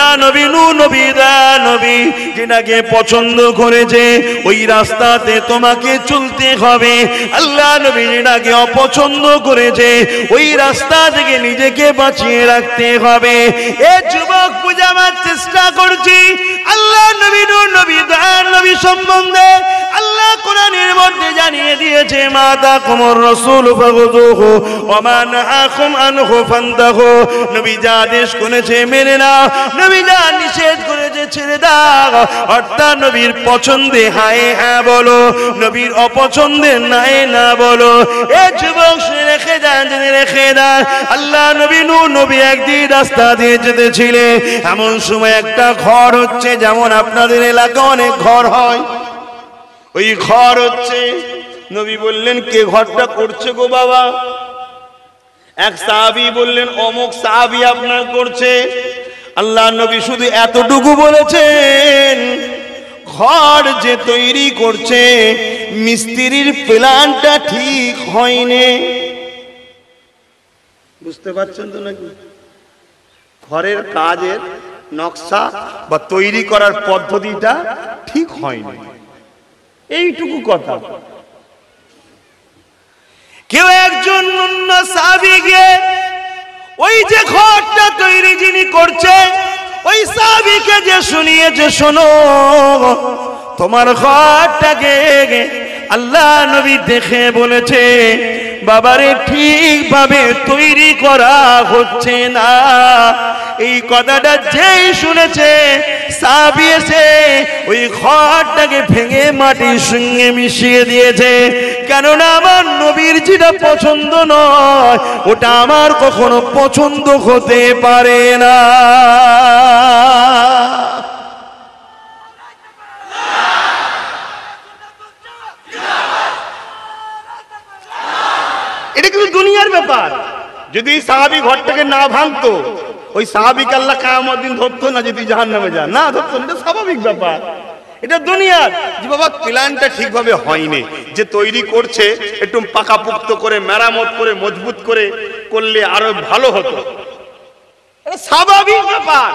আল্লাহ নবী নূহ নবী দা নবী যেটাকে পছন্দ করেছে ওই রাস্তাতে তোমাকে চলতে হবে। আল্লাহ নবী যেটাকে অপছন্দ করেছে ওই রাস্তা থেকে নিজেকে বাঁচিয়ে রাখতে হবে। এ যুবক বুঝাবার চেষ্টা করছি আল্লাহ নবী নূহ নবী দা নবী সম্বন্ধে আল্লাহ কোরআনের মধ্যে জানিয়ে দিয়েছে মা তাকুমুর রাসূল ফাখুযুহু ওয়া মা নাহাকুম আনহু ফান্তাহু। নবী যা আদেশ করেছে মেনে নাও, নবী যা নিষেধ করেছে ছেড়ে দাও। অর্থাৎ নবীর পছন্দে হায় হ্যাঁ বলো, নবীর অপছন্দে নাই না বলো। এ যুবক শুনে রেখে যান, জেনে রেখে যান আল্লাহ নবী নূহ নবী একদিন রাস্তা দিয়ে যেতেছিলেন, এমন সময় একটা ঘর হচ্ছে, যেমন আপনাদের এলাকায় অনেক ঘর হয়, ওই ঘর হচ্ছে। নবী বললেন কে ঘরটা করছে গো বাবা? এক সাহাবী বললেন অমুক সাহাবী আপনার করছে। আল্লাহ নবী শুধু এতটুকু বলেছেন ঘর যে তৈরি করছে মিস্ত্রির প্ল্যানটা ঠিক হয়নি। বুঝতে পারছেন তো নাকি? ঘরের কাজের নকশা বা তৈরি করার পদ্ধতিটা ঠিক হয়নি, এইটুকু কথা। কেউ একজন অন্য সাহাবী গিয়ে ওই যে ঘরটা তৈরি যিনি করছে ওই সাহাবীকে যে শুনিয়েছে, শোনো তোমার ঘরটাকে আল্লাহ নবী দেখে বলেছে বাবারে ঠিকভাবে তৈরি করা হচ্ছে না। এই কথাটা যেই শুনেছে সাহাবী এসে ওই ঘরটাকে ভেঙে মাটির সঙ্গে মিশিয়ে দিয়েছে। কেননা আমার নবীর যেটা পছন্দ নয় ওটা আমার কখনো পছন্দ হতে পারে না। এটা কিন্তু দুনিয়ার ব্যাপার। যদি সাহাবী ঘরটাকে না ভাঙতো ওই সাহাবীকে আল্লাহ কিয়ামত দিন ধরতো না, যদি জাহান্নামে যান না ধরতো। এটা স্বাভাবিক ব্যাপার, এটা দুনিয়ার। যে বাবা প্ল্যানটা ঠিকভাবে হয়নি, যে তৈরি করছে একটু পাকাপোক্ত করে মেরামত করে মজবুত করে করলে আরো ভালো হতো, এটা স্বাভাবিক ব্যাপার।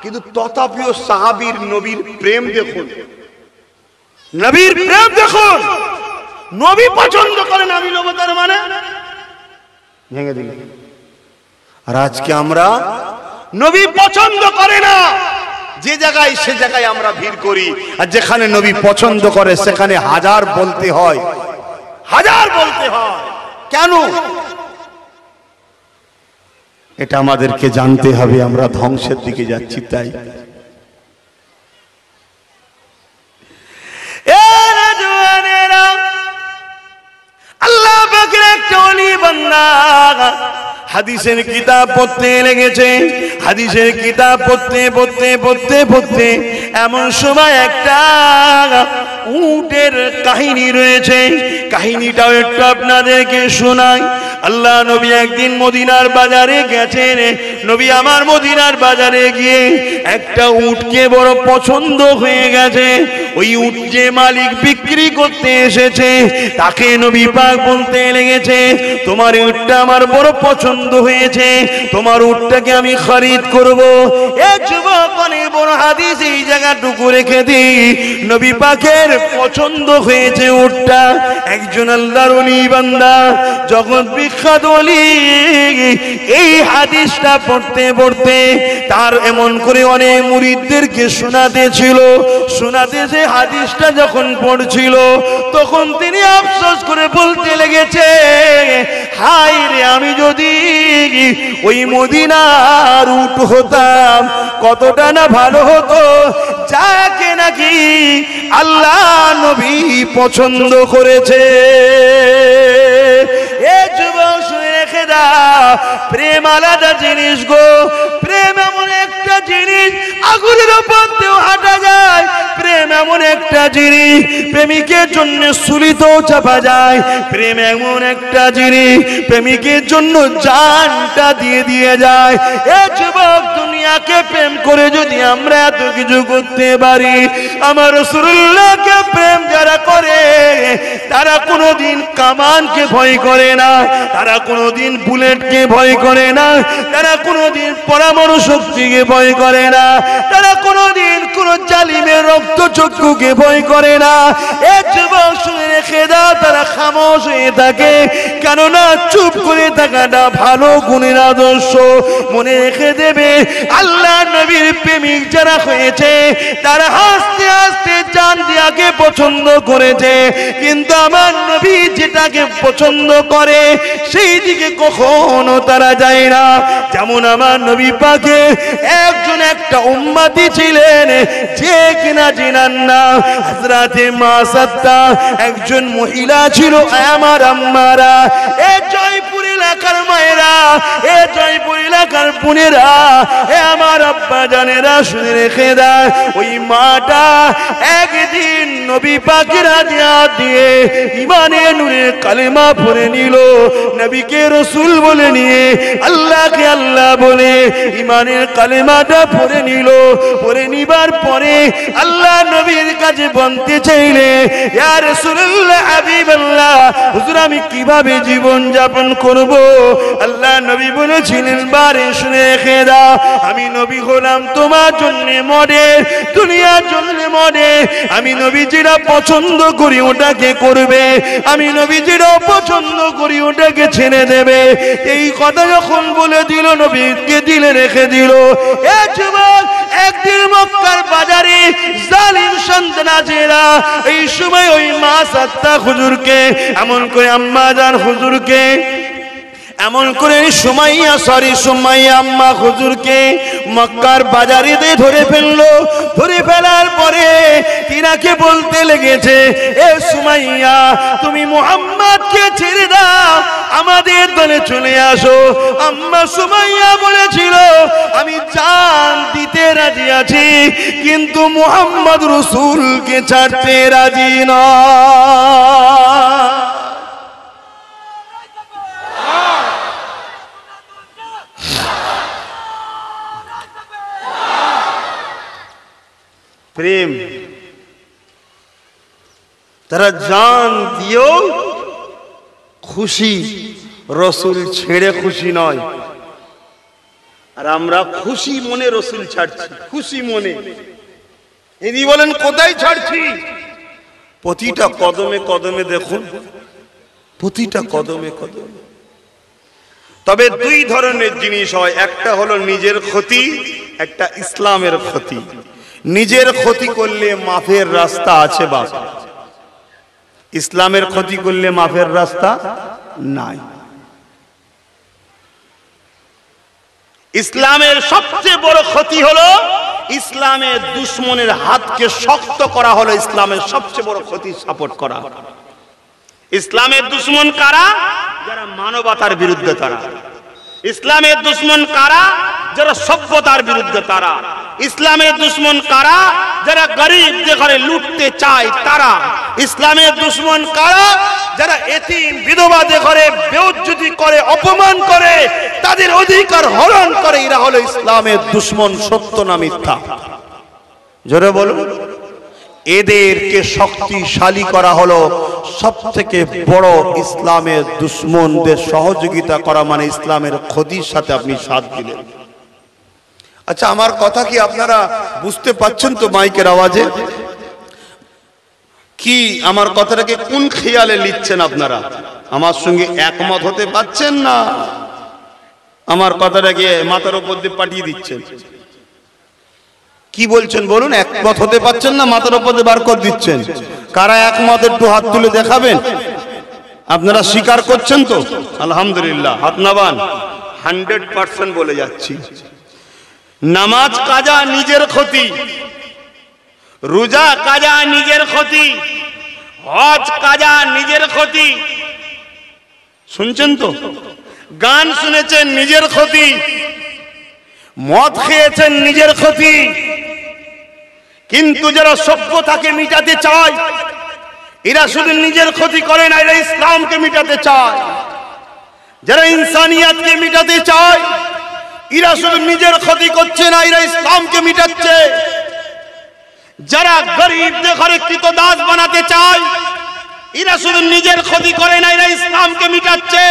কিন্তু তথাপিও সাহাবীর নবীর প্রেম দেখুন, নবীর প্রেম দেখুন। নবী পছন্দ করেন আমি লোক, তার মানে ভেঙে দিল। আর আজকে আমরা নবী পছন্দ করে না যে জায়গায় সে জায়গায় আমরা ভিড় করি, আর যেখানে নবী পছন্দ করে সেখানে হাজার বলতে হয়, হাজার বলতে হয়। কেন? এটা আমাদেরকে জানতে হবে, আমরা ধ্বংসের দিকে যাচ্ছি। তাই আল্লাহ পাকের একটা ওলি বান্দা হাদিসের কিতাব পড়তে লেগেছে। হাদিসের কিতাব পড়তে পড়তে পড়তে পড়তে এমন সময় একটা উটের কাহিনী রয়েছে, কাহিনীটাও একটু আপনাদেরকে শোনাই। আল্লাহ নবী একদিন মদিনার বাজারে গেছেন। নবী আমার মদিনার বাজারে গিয়ে একটা উটকে বড় পছন্দ হয়ে গেছে। ওই উট যে মালিক বিক্রি করতে এসেছে তাকে নবী পাক বলতে লেগেছে তোমার উটটা আমার বড় পছন্দ হয়েছে, তোমার উটটাকে আমি খরিদ করব। এ যুবক অনেক বড় হাদিস এই জায়গাটুকু রেখে দিই। নবী পাকের পছন্দ হয়েছে উটটা। একজন আল্লাহর ওলি বান্দা জগৎ বিখ্যাত ওলি এই হাদিসটা পড়তে পড়তে তার এমন করে অনেক মুরিদদেরকে শোনাতে ছিল। শোনাতে যে হাদিসটা যখন পড়ছিল তখন তিনি আফসোস করে বলতে লেগেছে হায় রে, আমি যদি ওই মদিনার উট হতাম কতটা না ভালো হতো, যাকে নাকি আল্লাহ নবী পছন্দ করেছে। এ যুবক শুনে রেখে দাও, প্রেম আলাদা জিনিস গো। প্রেম এমন একটা জিনিস আগুনের উপর দিয়েও হাঁটা যায়। প্রেম এমন একটা জিনিস প্রেমিকের জন্য সুলিতেও চাপা যায়। প্রেম এমন একটা জিনিস প্রেমিকের জন্য জানটা দিয়ে দিয়ে যায়। এ যুবক দুনিয়া দুনিয়াকে প্রেম করে যদি আমরা এত কিছু করতে পারি, আমার রাসূলুল্লাহকে প্রেম যারা করে তারা কোনোদিন কামানকে ভয় করে না, তারা কোনোদিন বুলেটকে ভয় করে না, তারা কোনোদিন পরমাণু শক্তিকে ভয় করে না, তারা কোনোদিন কোন জালিমের রক্তচক্ষুকে ভয় করে না। এ যুবক শুনে রেখে দাও, তারা খামোশ হয়ে থাকে, কেননা চুপ করে থাকাটা ভালো গুণের আদর্শ। মনে রেখে দেবে, আল্লাহ নবীর প্রেমিক যারা হয়েছে তারা হাসতে হাসতে জান দিয়াকে পছন্দ করেছে, কিন্তু আমার নবী যেটাকে পছন্দ করে সেই দিকে কখনো তারা যায় না। যেমন আমার নবী পাকে একজন একটা উম্মতি ছিলেন যে কিনা জিনার না হযরতে মা সাত্তা, একজন মহিলা ছিল আমার আম্মারা। এ জয়পুর এলাকার মায়েরা, এ জয়পুর এলাকার বোনেরা, এ আমার আব্বা জানেরা, শুনে রেখে দেয়, ওই মাটা একদিন নবী পাকের হাতে হাত দিয়ে ইমানে নূরে কালেমা পড়ে নিল। নবীকে রাসূল বলে নিয়ে আল্লাহকে আল্লাহ বলে ইমানের কালেমাটা পড়ে নিল। পড়ে নিবার পরে আল্লাহ নবীর কাছে বলতে চাইলে, ইয়া রাসূলুল্লাহ হাবিবাল্লাহ, হুজুর আমি কিভাবে জীবন যাপন করব? আল্লাহ নবী বলেছিলেন, বারে শুনে রেখে দাও, আমি নবী হলাম তোমার জন্য মডেল, দুনিয়ার জন্য মডেল। আমি নবী যেটা পছন্দ করি ওটাকে করবে, আমি নবী যেটা পছন্দ করি ওটাকে ছেড়ে দেবে। এই কথা যখন বলে দিল, নবীকে দিলে রেখে দিল। এ যুবক, একদিন মক্কার বাজারে জালিম সন্তানেরা এই সময় ওই মা সাত্তা হুজুরকে এমন করে, আম্মা জান হুজুরকে এমন করে সুমাইয়া আম্মা হুজুরকে মক্কার বাজারে ধরে ফেললো। ধরে ফেলার পরে তিনাকে বলতে লেগেছে, এ সুমাইয়া তুমি মুহাম্মদকে ছেড়ে দাও, আমাদের দলে চলে আসো। আম্মা সুমাইয়া বলেছিল, আমি জান দিতে রাজি আছি, কিন্তু মুহাম্মদ রাসূলকে ছাড়তে রাজি না। প্রেম, তারা জান দিও খুশি, রসুল ছেড়ে খুশি নয়। আর আমরা খুশি মনে রসুল ছাড়ছি, খুশি মনে। ইনি বলেন কোথায় ছাড়ছি? প্রতিটা কদমে কদমে দেখুন, প্রতিটা কদমে কদমে। তবে দুই ধরনের জিনিস হয়, একটা হলো নিজের ক্ষতি, একটা ইসলামের ক্ষতি। নিজের ক্ষতি করলে মাফের রাস্তা আছে বাবা, ইসলামের ক্ষতি করলে মাফের রাস্তা নাই। ইসলামের সবচেয়ে বড় ক্ষতি হলো ইসলামের দুশমনের হাতকে শক্ত করা, হলো ইসলামের সবচেয়ে বড় ক্ষতি সাপোর্ট করা। ইসলামের দুশমন কারা? যারা মানবতার বিরুদ্ধে, তারা। ইসলামের দুশমন কারা? যারা সভ্যতার বিরুদ্ধে, তারা। ইসলামের দুশমন কারা? যারা গরিবদের ঘরে লুটতে চায়, তারা। ইসলামের দুশমন কারা? যারা এতিম বিধবাদের ঘরে বেইজ্জতি করে, অপমান করে, তাদের অধিকার হরণ করে, এরা হলো ইসলামের দুশমন। সত্য না মিথ্যা? জোরে বলুন। এদেরকে শক্তিশালী করা হলো সবথেকে বড় ইসলামের দুশমনদের সহযোগিতা করা, মানে ইসলামের ক্ষতির সাথে আপনি সাথ দিলেন। আচ্ছা, আমার কথা কি আপনারা বুঝতে পাচ্ছেন তো মাইকের আওয়াজে? কি আমার কথাটাকে কোন খেয়ালে লিখছেন আপনারা? আমার সঙ্গে একমত হতে পারছেন না? আমার কথাটাকে মাথার উপর দিয়ে পাঠিয়ে দিচ্ছেন? কি বলছেন বলুন? একমত হতে পারছেন না, মাথার উপর দিয়ে বার করে দিচ্ছেন? কারা একমত একটু হাত তুলে দেখাবেন। আপনারা স্বীকার করছেন তো? আলহামদুলিল্লাহ, হাত নামান। 100% বলে যাচ্ছি, নামাজ কাজা নিজের ক্ষতি, রোজা কাজা নিজের ক্ষতি, হজ কাজা নিজের ক্ষতি। শুনছেন তো? গান শুনেছেন নিজের ক্ষতি, মদ খেয়েছেন নিজের ক্ষতি। কিন্তু যারা সভ্যতাকে মিটাতে চায়, এরা শুধু নিজের ক্ষতি করে না, এরা ইসলামকে মিটাতে চায়। যারা ইনসানিয়াতকে মিটাতে চায়, এরা শুধু নিজের ক্ষতি করছে না, এরা ইসলামকে মিটাচ্ছে। যারা গরিবদের ঘরে কৃতদাস বানাতে চায়, এরা শুধু নিজের ক্ষতি করে না, এরা ইসলামকে মিটাচ্ছে।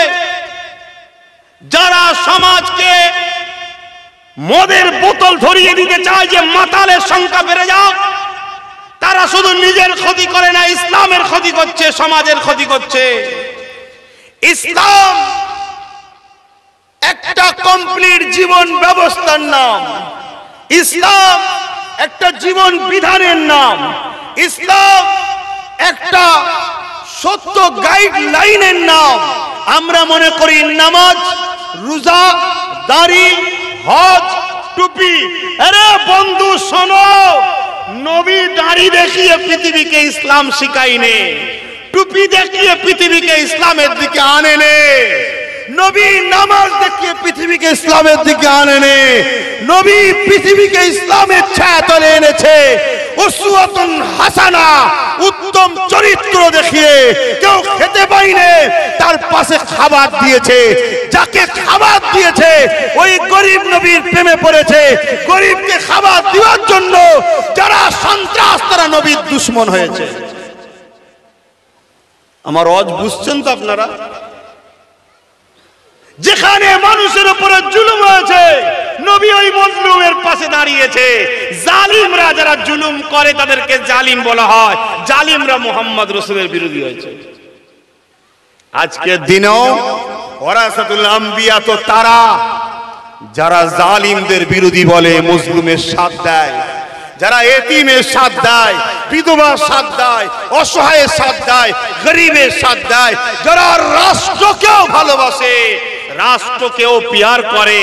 যারা সমাজকে মদের বোতল ধরিয়ে দিতে চায় যে মাতালের সংখ্যা বেড়ে যাক, তারা শুধু নিজের ক্ষতি করে না, ইসলামের ক্ষতি করছে, সমাজের ক্ষতি করছে। ইসলাম একটা কমপ্লিট জীবন ব্যবস্থার নাম, ইসলাম একটা জীবন বিধানের নাম, ইসলাম একটা সত্য গাইডলাইনের নাম। আমরা মনে করি নামাজ, রোজা, দাড়ি, হজ, টুপি। আরে বন্ধু শোনো, নবী দাড়ি দেখিয়ে পৃথিবীকে ইসলাম শিখায়নি, টুপি দেখিয়ে পৃথিবীকে ইসলামের দিকে আনেনি, নবী নামাজ দেখিয়ে পৃথিবীকে ইসলামের দিকে আনেনি, নবী পৃথিবীকে ইসলামের ছায়াতলে এনেছে উসওয়াতুন হাসানা, উত্তম চরিত্র দেখিয়ে। কেউ খেতে পাইনি, তার পাশে খাবার দিয়েছে, যাকে খাবার দিয়েছে ওই গরিব নবীর প্রেমে পড়েছে। গরিবকে খাবার দেওয়ার জন্য যারা সন্ত্রাস, তারা নবীর দুশমন হয়েছে। আমার ওয়াজ বুঝছেন তো আপনারা? যেখানে মানুষের উপরে জুলুম হয়েছে, নবী ওই মজলুমের পাশে দাঁড়িয়েছে। জালিমরা যারা জুলুম করে তাদেরকে জালিম বলা হয়, জালিমরা মুহাম্মদ রাসূলের বিরোধী হয়েছে। আজকের দিনেও ওয়ারাসাতুল আম্বিয়া তো তারা যারা জালিমদের বিরোধী বলে, মজলুমের সাথ দেয়, যারা এতিমের সাথ দেয়, বিধবার সাথ দেয়, অসহায়ের সাথ দেয়, গরিবের সাথ দেয়, যারা রাষ্ট্রকেও ভালোবাসে, রাষ্ট্রকেও পিয়ার করে,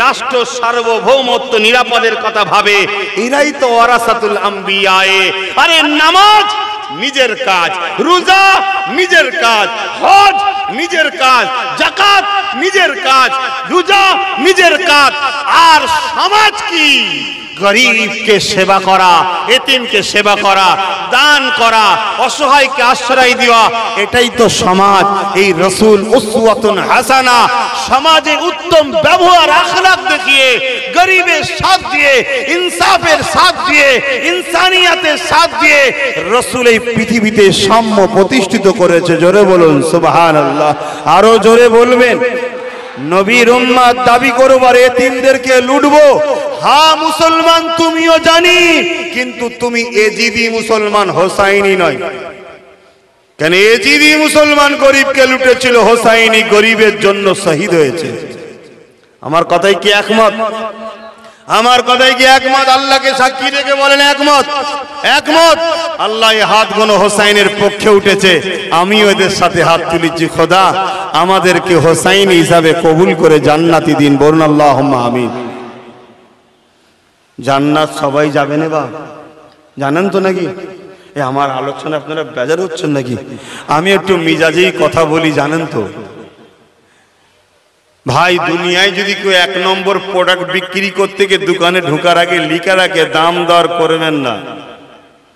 রাষ্ট্র সার্বভৌমত্ব নিরাপদের কথা ভাবে, এরাই তো ওয়ারাসাতুল আম্বিয়া। আরে নামাজ নিজের কাজ, রোজা নিজের কাজ, হজ নিজের কাজ, যাকাত নিজের কাজ, রোজা নিজের কাজ। আর সমাজ কি? গরিবকে সেবা করা, এতিমকে সেবা করা, দান করা, অসহায়কে আশ্রয় দেওয়া, এটাই তো সমাজ। এই রাসূল উসওয়াতুন হাসানা, সমাজে উত্তম ব্যবহার আখলাক দেখিয়ে, গরিবের সাথ দিয়ে, ইনসাফের সাথ দিয়ে, ইনসানিয়াতের সাথ দিয়ে রাসূল এই পৃথিবীতে সাম্য প্রতিষ্ঠিত করেছে। জোরে বলুন সুবহানাল্লাহ। আরো জোরে বলবেন। নবীর উম্মত দাবি করবার এতিমদেরকে লুটবো, হ্যাঁ মুসলমান তুমিও জানি, কিন্তু তুমি এজিদি মুসলমান, হোসাইনি নয়। কেন এজিদি মুসলমান গরিবকে লুটেছিল, হোসাইনি গরিবের জন্য শহীদ হয়েছে। আমার কথাই কি একমত? আমার কথাই কি একমত? আল্লাহকে সাক্ষী রেখে বলেন একমত। একমত। আল্লাহ এই হাতগুলো হোসাইনের পক্ষে উঠেছে, আমিও এদের সাথে হাত তুলেছি। খোদা আমাদেরকে হোসাইনি হিসাবে কবুল করে জান্নাতি দিন। বলুন আল্লাহুম্মা আমিন। জান্নাত সবাই যাবে না বা জানেন তো নাকি? আমার আলোচনা আপনারা বেজার হচ্ছেন নাকি? আমি একটু মিজাজেই কথা বলি, জানেন তো ভাই, দুনিয়ায় যদি কেউ এক নম্বর প্রোডাক্ট বিক্রি করতে গিয়ে দোকানে ঢোকার আগে লিখা রাখে দাম দর করবেন না,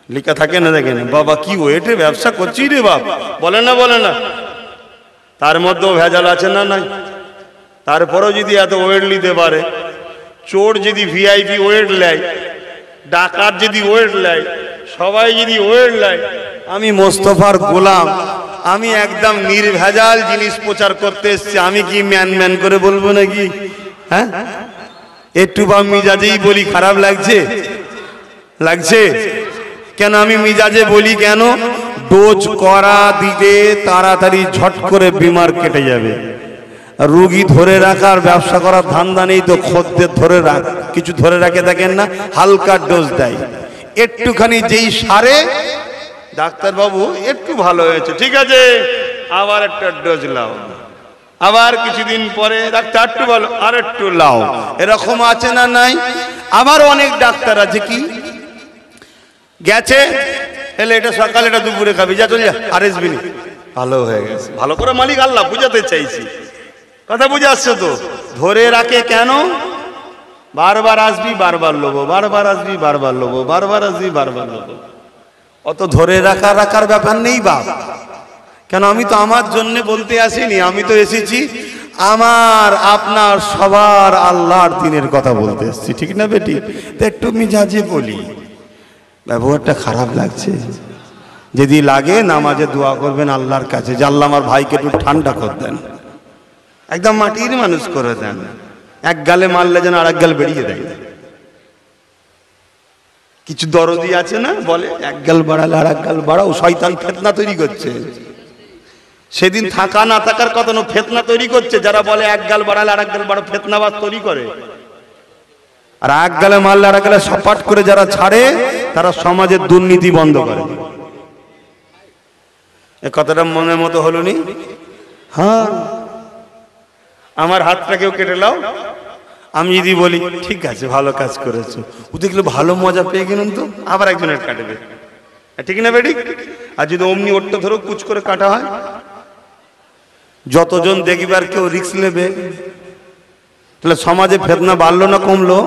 লিখা থাকে না, দেখেন বাবা কি ওয়েটে ব্যবসা করছি রে বাপ, বলে না বলে না, তার মধ্যেও ভেজাল আছে না নাই? তারপরেও যদি এত ওয়েট নিতে পারে, চোর যদি ভিআইপি ওয়েট নেয়, ডাকাত যদি ওয়েট নেয়, সবাই যদি ওয়েট নেয়, আমি মোস্তফার গোলাম, আমি একদম নির্ভেজাল জিনিস প্রচার করতে এসছি, আমি কি ম্যান ম্যান করে বলবো নাকি? হ্যাঁ, একটু বা মিজাজেই বলি, খারাপ লাগছে? লাগছে কেন? আমি মিজাজে বলি কেন? ডোজ করা দিলে তাড়াতাড়ি ঝট করে বিমার কেটে যাবে। রোগী ধরে রাখার ব্যবসা করার ধান্দা নেই তো, খদ্দের ধরে রাখ, কিছু ধরে রাখে দেখেন না, হালকা ডোজ দেয়, একটুখানি যেই সারে ডাক্তারবাবু একটু ভালো হয়েছে, ঠিক আছে আবার একটা ডোজ লাও, আবার কিছুদিন পরে ডাক্তার একটু ভালো, আর একটু লাও, এরকম আছে না নাই? আবার অনেক ডাক্তার আছে কি গেছে, এলে এটা সকালে এটা দুপুরে খাবি, যা চলে যা, আর আসবি না, ভালো হয়ে গেছে। ভালো করে মালিক আল্লাহ, বুঝাতে চাইছি, কথা বুঝে আসছো তো? ধরে রাখে কেন? বারবার আসবি বারবার লোবো, বারবার আসবি বারবার লোবো, বারবার আসবি বারবার লোবো। অত ধরে রাখার ব্যাপার নেই বাপ। কেন? আমি তো আমার জন্য বলতে আসিনি, আমি তো এসেছি আমার আপনার সবার আল্লাহর দিনের কথা বলতে এসছি, ঠিক না বেটি? তো একটু মিজাজে বলি, ব্যবহারটা খারাপ লাগছে যদি লাগে নামাজে দোয়া করবেন আল্লাহর কাছে যে আল্লাহ আমার ভাইকে একটু ঠান্ডা করে দেন, একদম মাটির মানুষ করে দেন। এক গালে মারলে যেন আর এক গাল বেরিয়ে দেয়। কিছু দরদি আছে না, বলে এক গাল বাড়ালে আর এক গাল বাড়াও, শয়তান ফেতনা তৈরি করছে। সেদিন থাকা না থাকার কথা ফেতনা তৈরি করছে, যারা বলে এক গাল বাড়ালে আর এক গাল বাড়াও, ফেতনাবাদ তৈরি করে। আর এক গালে মারলে আর এক গালে সপাট করে যারা ছাড়ে, তারা সমাজের দুর্নীতি বন্ধ করে। এ কথাটা মনের মতো হলো নি? হ্যাঁ, আমার হাতটা কেউ কেটে নাও, আমি যদি বলি ঠিক আছে ভালো কাজ করেছো, ও দেখলে ভালো মজা পেয়ে গেলেন, তো আবার একজনের কাটবে, ঠিক না বেটি? আর যদি অমনি ওরটা ধরো কুচ করে কাটা হয়, যতজন দেখবার কেউ রিস্ক নেবে, তাহলে সমাজে ফেতনা বাড়লো না কমলো?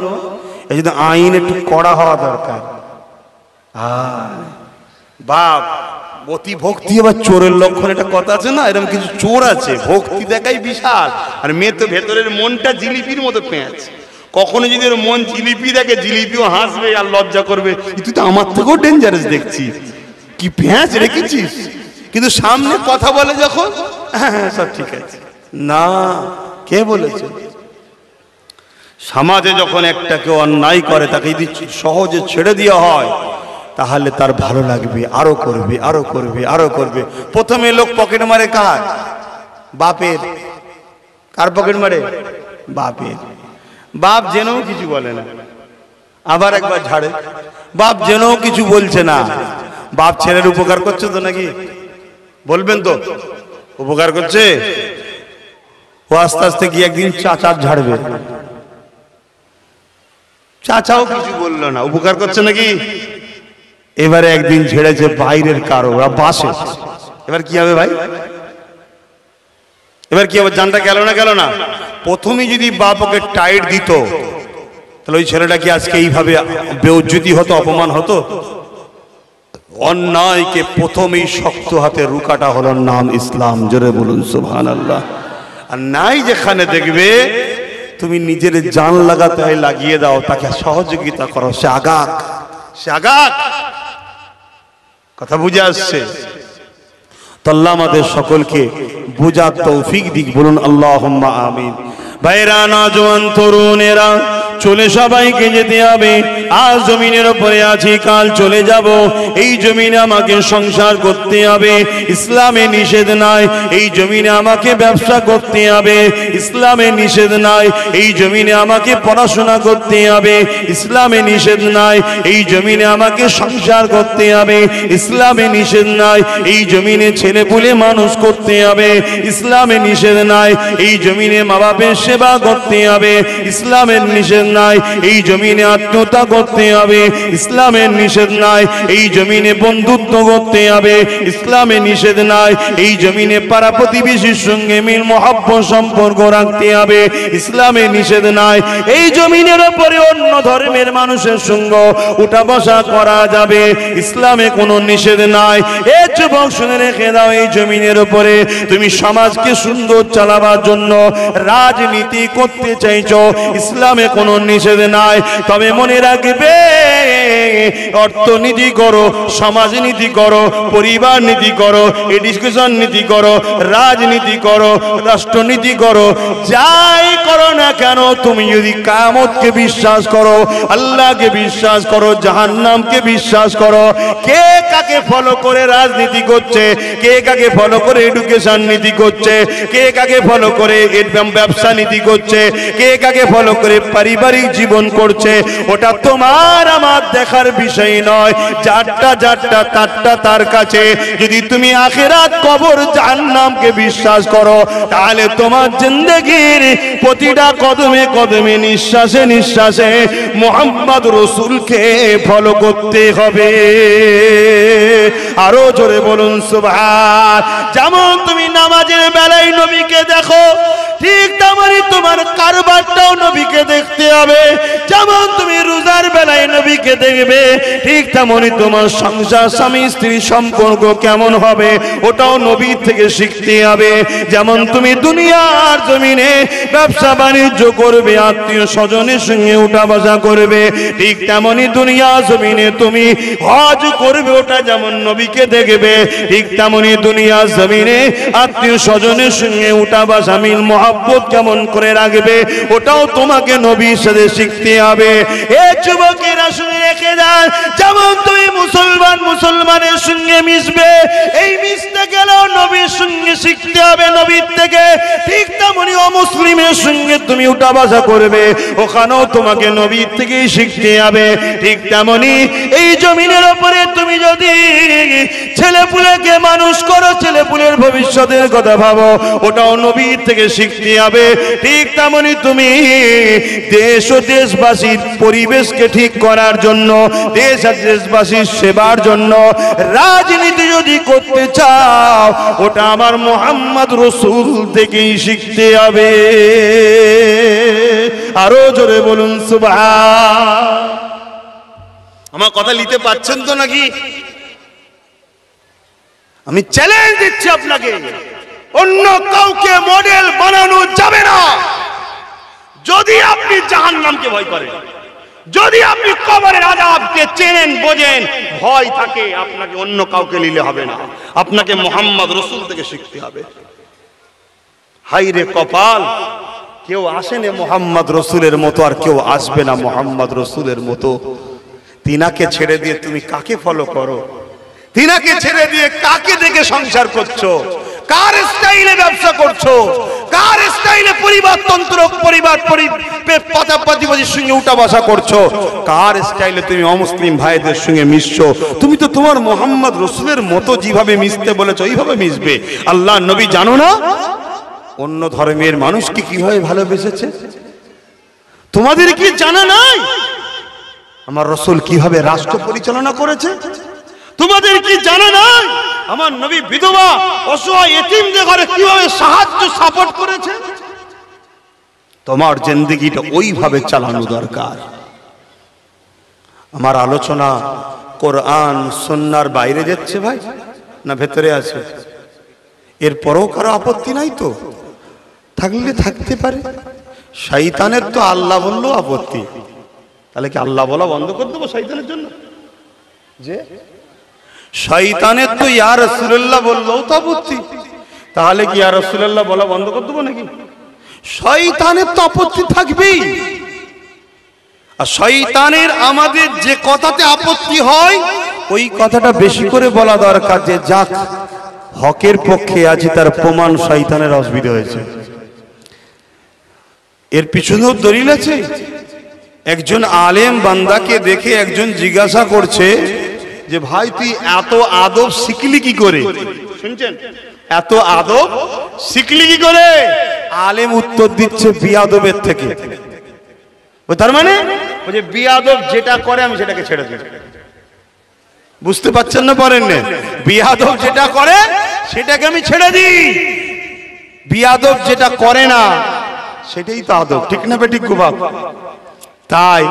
এই যদি আইন একটু কড়া হওয়া দরকার। বাপ অতি ভক্তি আবার চোরের লক্ষণ, একটা কথা আছে না, এরকম কিছু চোর আছে ভক্তি দেখাই বিশাল, আর মেয়ে তো ভেতরের মনটা জিলিপির মতো পেঁয়াজ। কখনো যদি ওর মন জিলিপি দেখে, জিলিপিও হাসবে আর লজ্জা করবে, তুই তো আমার থেকেও ডেঞ্জারাস দেখছি, কি পেঁয়াজ রেখেছিস, কিন্তু সামনে কথা বলে যখন হ্যাঁ সব ঠিক আছে। না, কে বলেছে? সমাজে যখন একটা কেউ অন্যায় করে তাকে যদি সহজে ছেড়ে দেওয়া হয়, তাহলে তার ভালো লাগবে, আরো করবে, আরো করবে, আরো করবে। প্রথমে লোক পকেট মারে কার? বাপের। কার পকেট মারে? বাপের। বাপ জেনেও কিছু বলে না, আবার একবার ঝাড়ে। বাপ জেনেও কিছু বলছে না। বাপ ছেলের উপকার করছে তো নাকি? বলবেন তো উপকার করছে? ও আস্তে আস্তে গিয়ে একদিন চাচার ঝাড়বে, চাচাও কিছু বললো না, উপকার করছে নাকি? এবারে একদিন ছেড়েছে বাইরের কারো, বাসে। এবার কি হবে ভাই? এবার কি হবে? জানটা গেল না? গেল না? প্রথমে যদি বাপ ওকে টাইট দিত, তাহলে ওই ছেলেটা কি আজকে এইভাবে বেউজ্জতি হতো, অপমান হতো? অন্যায়কে প্রথমেই শক্ত হাতে রুকাটা হলো নাম ইসলাম। জোরে বলুন সুবহানাল্লাহ। আর নাই যেখানে দেখবে তুমি নিজের জান লাগাতে হয় লাগিয়ে দাও, তাকে সহযোগিতা করো, সে আগাক, সে আগাক। কথা বুঝে আসছে তো? আল্লাহ আমাদের সকলকে বুঝার তৌফিক দিক, বলুন আল্লাহুম্মা আমিন। ভাইরা, নওজোয়ান তরুণেরা, চলে সবাইকে যেতে হবে। আজ জমিনের উপরে আছি, কাল চলে যাব। এই জমিনে আমাকে সংসার করতে হবে, ইসলামে নিষেধ নাই। এই জমিনে আমাকে ব্যবসা করতে হবে, ইসলামে নিষেধ নাই। এই জমিনে আমাকে পড়াশোনা করতে হবে, ইসলামে নিষেধ নাই। এই জমিনে আমাকে সংসার করতে হবে, ইসলামে নিষেধ নাই। এই জমিনে ছেলে পুলে মানুষ করতে হবে, ইসলামে নিষেধ নাই। এই জমিনে মা বাপের সেবা করতে হবে, ইসলামের নিষেধ নাই। এই জমিনে আত্মীয়তা করতে হবে, ইসলামের নিষেধ নাই। এই জমিনে বন্ধুত্ব করতে হবে, ইসলামে নিষেধ নাই। এই জমিনে পাড়া প্রতিবেশীর সঙ্গে মিল মহব্বত সম্পর্ক রাখতে হবে, ইসলামে নিষেধ নাই। এই জমিনের উপরে অন্য ধর্মের মানুষের সঙ্গে উঠা বসা করা যাবে, ইসলামে কোনো নিষেধ নাই। এ যুবক শুনে রেখে দাও, এই জমিনের উপরে তুমি সমাজকে সুন্দর চালাবার জন্য রাজনীতি করতে চাইছো, ইসলামে কোনো নিষেধ নাই। তবে মনে রাখবে, অর্থনীতি করো, সমাজনীতি করো, পরিবার নীতি করো, এডুকেশন নীতি করো, রাজনীতি করো, রাষ্ট্রনীতি করো, যাই করো না কেন, তুমি যদি কিয়ামতকে বিশ্বাস করো, আল্লাহকে বিশ্বাস করো, জাহান্নামকে বিশ্বাস করো, কে কাকে ফলো করে রাজনীতি করছে, কে কাকে ফলো করে এডুকেশন নীতি করছে, কে কাকে ফলো করে ব্যবসা নীতি করছে, কে কাকে ফলো করে পারিবারিক জীবন করছে, ওটা তোমার আমার দেখার বিষয় নয়। যারটা যারটা তারটা তার কাছে। যদি তুমি আখিরাত, কবর, জাহান্নামকে বিশ্বাস করো, তাহলে তোমার জিন্দেগির প্রতিটা কদমে কদমে, নিঃশ্বাসে নিঃশ্বাসে মুহাম্মদ রাসূলকে ফলো করতে হবে। আরো জোরে বলুন সুবহান। যেমন তুমি নামাজের বেলায় নবীকে দেখো, ঠিক তেমনি তোমার কারবারটাও নবীকে দেখতে হবে। যেমন তুমি রোজার বেলায় নবীকে নবীকে দেখবে, ঠিক তেমনি তোমার সংসার স্বামী স্ত্রী সম্পর্ক কেমন হবে ওটাও নবীর থেকে শিখতে হবে। যেমন তুমি দুনিয়ার জমিনে ব্যবসা বাণিজ্য করবে, আত্মীয় স্বজনের সঙ্গে উঠা বসা করবে, ঠিক তেমনি দুনিয়া জমিনে তুমি হজ করবে, ওটা যেমন নবীকে দেখবে, ঠিক তেমনি দুনিয়া জমিনে আত্মীয় স্বজনের সঙ্গে উঠা বসা মিল মহব্বত কেমন করে রাখবে ওটাও তোমাকে নবীর সাথে শিখতে হবে। এ যুবকেরা শুনে রেখে যান, যেমন তুমি মুসলমানের সঙ্গে মিশবে, এই মিশতে গেলেও নবীর সঙ্গে শিখতে হবে নবীর থেকে, ঠিক তেমনি অমুসলিমের সঙ্গে তুমি উঠা বসা করবে, ওখানেও তোমাকে নবীর থেকেই শিখতে হবে। ঠিক তেমনি এই জমিনের উপরে তুমি যদি ছেলেপুলেকে মানুষ করো, ছেলেপুলের ভবিষ্যতের কথা ভাবো, ওটাও নবীর থেকে শিখতে হবে। ঠিক তেমনি তুমি দেশ ও দেশবাসীর পরিবেশকে ঠিক করার জন্য, দেশ আর দেশবাসীর সেবার জন্য রাজনীতি যদি করতে চাও, ওটা আমার মুহাম্মদ রাসূল থেকেই শিখতে হবে। আরো জোরে বলুন সুবহান। আমার কথা নিতে পারছেন তো নাকি? আমি চ্যালেঞ্জ দিচ্ছি আপনাকে, অন্য কাউকে মডেল বানানো যাবে না। যদি আপনি জাহান্নামকে ভয় করেন, যদি আপনি কবরের আযাবকে চেনেন বোঝেন, ভয় থাকে, আপনাকে অন্য কাউকে নিলে হবে না, আপনাকে মুহাম্মদ রাসূল থেকে শিখতে হবে। হাই রে কপাল, কেউ আসেন মুহাম্মদ রাসূলের মতো, আর কেউ আসবে না মুহাম্মদ রাসূলের মতো। তিনাকে ছেড়ে দিয়ে তুমি কাকে ফলো করো? তিনাকে ছেড়ে দিয়ে কাকে দেখে সংসার করছো? কার স্টাইলে ব্যবসা করছো? কার স্টাইলে পরিবারতন্ত্র প্রতিবাদীর সঙ্গে উঠা বসা করছো? কার স্টাইলে তুমি অমুসলিম ভাইদের সঙ্গে মিশছো? তুমি তো তোমার মুহাম্মদ রাসূলের মতো যেভাবে মিশতে বলেছো ওইভাবে মিশবে। আল্লাহ নবী জানো না অন্য ধর্মের মানুষকে কিভাবে ভালোবেসেছে? তোমাদের কি জানা নাই আমার রাসূল কিভাবে রাষ্ট্র পরিচালনা করেছে? তোমাদের কি জানা নাই আমার নবী বিধবা অসহায় এতিমদের ঘরে কিভাবে সাহায্য সাপোর্ট করেছে? তোমার জিন্দেগিটা ওইভাবে চালানো দরকার। আমার আলোচনা কোরআন সুন্নাহর বাইরে যাচ্ছে ভাই, না ভেতরে আছে? এরপরও কারো আপত্তি নাই তো? থাকলে থাকতে পারে। শয়তানের তো আল্লাহ বললেও আপত্তি, তাহলে কি আল্লাহ বলা বন্ধ করে দেবো শয়তানের জন্য? যে শয়তানের তো ইয়া রাসূলুল্লাহ বললেও তো আপত্তি, তাহলে কি ইয়া রাসূলুল্লাহ বলা বন্ধ করে দেবো নাকি? শয়তানের তো আপত্তি থাকবেই। আর শয়তানের আমাদের যে কথাতে আপত্তি হয় ওই কথাটা বেশি করে বলা দরকার, যে যাক হকের পক্ষে আছে তার প্রমাণ শয়তানের অসুবিধা হয়েছে। এর পিছনেও দলিল আছে। একজন আলেম বান্দাকে দেখে একজন জিজ্ঞাসা করছে যে ভাই তুই এত আদব শিখলি কি করে? শুনছেন, এত আদব শিখলি কি করে? আলেম উত্তর দিচ্ছে বিয়াদবের থেকে। তার মানে ওই যে বিয়াদব যেটা করে আমি সেটাকে ছেড়ে দিই। বুঝতে পারছেন না? পারেন না? বিয়াদব যেটা করে সেটাকে আমি ছেড়ে দিই, বিয়াদব যেটা করে না সেটাই তো আদব। ঠিক না বেঠিক বাপ? তাই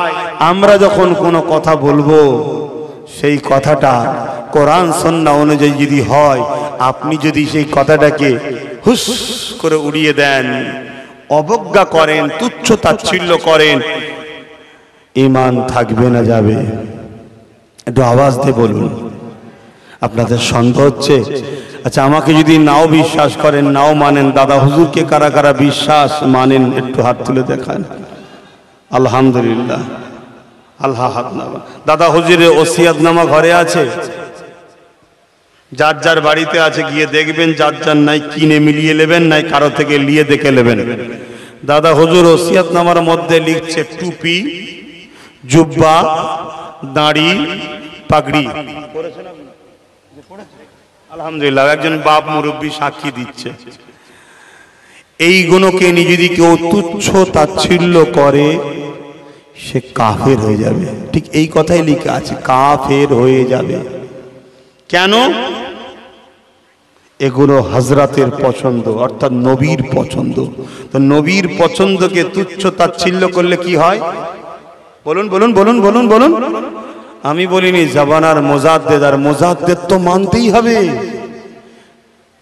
আমরা যখন কোনো কথা বলবো সেই কথাটা কোরআন সুন্নাহ অনুযায়ী যদি হয়, আপনি যদি সেই কথাটাকে হুস করে উড়িয়ে দেন, অবজ্ঞা করেন, তুচ্ছ তাচ্ছিল্য করেন, ঈমান থাকবে না যাবে? একটু আওয়াজ দিয়ে বলুন। আপনাদের সন্দেহ হচ্ছে? আচ্ছা, আমাকে যদি নাও বিশ্বাস করেন, নাও মানেন, দাদা হুজুরকে কারা কারা বিশ্বাস মানেন একটু হাত তুলে দেখান। আলহামদুলিল্লাহ, আল্লাহ হাত না। দাদা হুজুরের ওসিয়াতনামা ঘরে আছে, যার যার বাড়িতে আছে গিয়ে দেখবেন, যার যার নাই কিনে মিলিয়ে নেবেন, নাই কারো থেকে নিয়ে দেখে নেবেন। দাদা হুজুর ওসিয়াতনামার মধ্যে লিখছে টুপি, জুব্বা, দাড়ি, পাগড়ি। আলহামদুলিল্লাহ, একজন বাপ মুরব্বী সাক্ষী দিচ্ছে। এইগুলোকে নিয়ে যদি কেউ তুচ্ছ তাচ্ছিল্য করে সে কাফের হয়ে যাবে। ঠিক এই কথাই লেখা আছে, কাফের হয়ে যাবে। কেন? এগুলো হযরতের পছন্দ, অর্থাৎ নবীর পছন্দ। তো নবীর পছন্দকে তুচ্ছ তাচ্ছিল্য করলে কি হয়? বলুন বলুন বলুন বলুন বলুন। আমি বলিনি জাবানার মুজাদ্দিদ, আর মুজাদ্দিদ তো মানতেই হবে।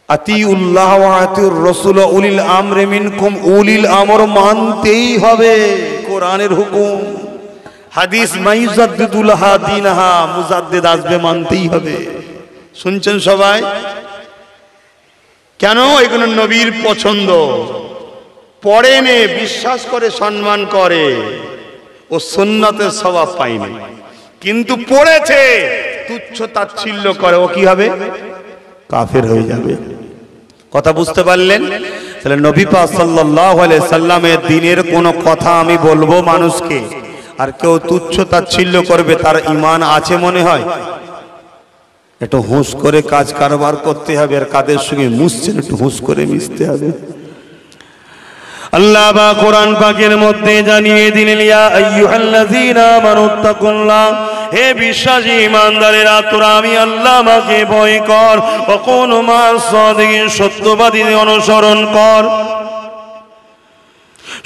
আতিউল্লাহ ওয়া আতিউর রাসূল উলিল আমরি মিনকুম, উলিল আমর মানতেই হবে, কোরআনের হুকুম। হাদিস মাইজাদ্দিদুল হাদিনাহা, মুজাদ্দিদ আসবে মানতেই হবে। শুনছেন সবাই? কেন? এগুলো নবীর পছন্দ। পড়ে নে, বিশ্বাস করে, সম্মান করে, ও সুন্নতের সওয়াব পায়নি, কিন্তু পড়েছে তুচ্ছ তাচ্ছিল্য করে, ও কি হবে? কাফের হয়ে যাবে। কথা বুঝতে পারলেন? তাহলে নবী পাক সাল্লাল্লাহু আলাইহি সাল্লামের দ্বীনের কোন কথা আমি বলবো মানুষকে, আর কেউ তুচ্ছ তাচ্ছিল্য করবে, তার ঈমান আছে মনে হয়? একটু হুঁশ করে কাজ কারবার করতে হবে, আর কাদের সঙ্গে মুছছেন একটু হুঁশ করে মিশতে হবে। আল্লাহ বা কোরআন পাকের মধ্যে জানিয়ে দিলেন, ইয়া আইয়ুহাল্লাযীনা আমানুত্তাকুল্লাহ, হে বিশ্বাসী ঈমানদারেরা, তোরা আমি আল্লাহ মাকে ভয় কর, ওয়া কুনু মা'আস সাদিকিন, সত্যবাদীদের অনুসরণ কর।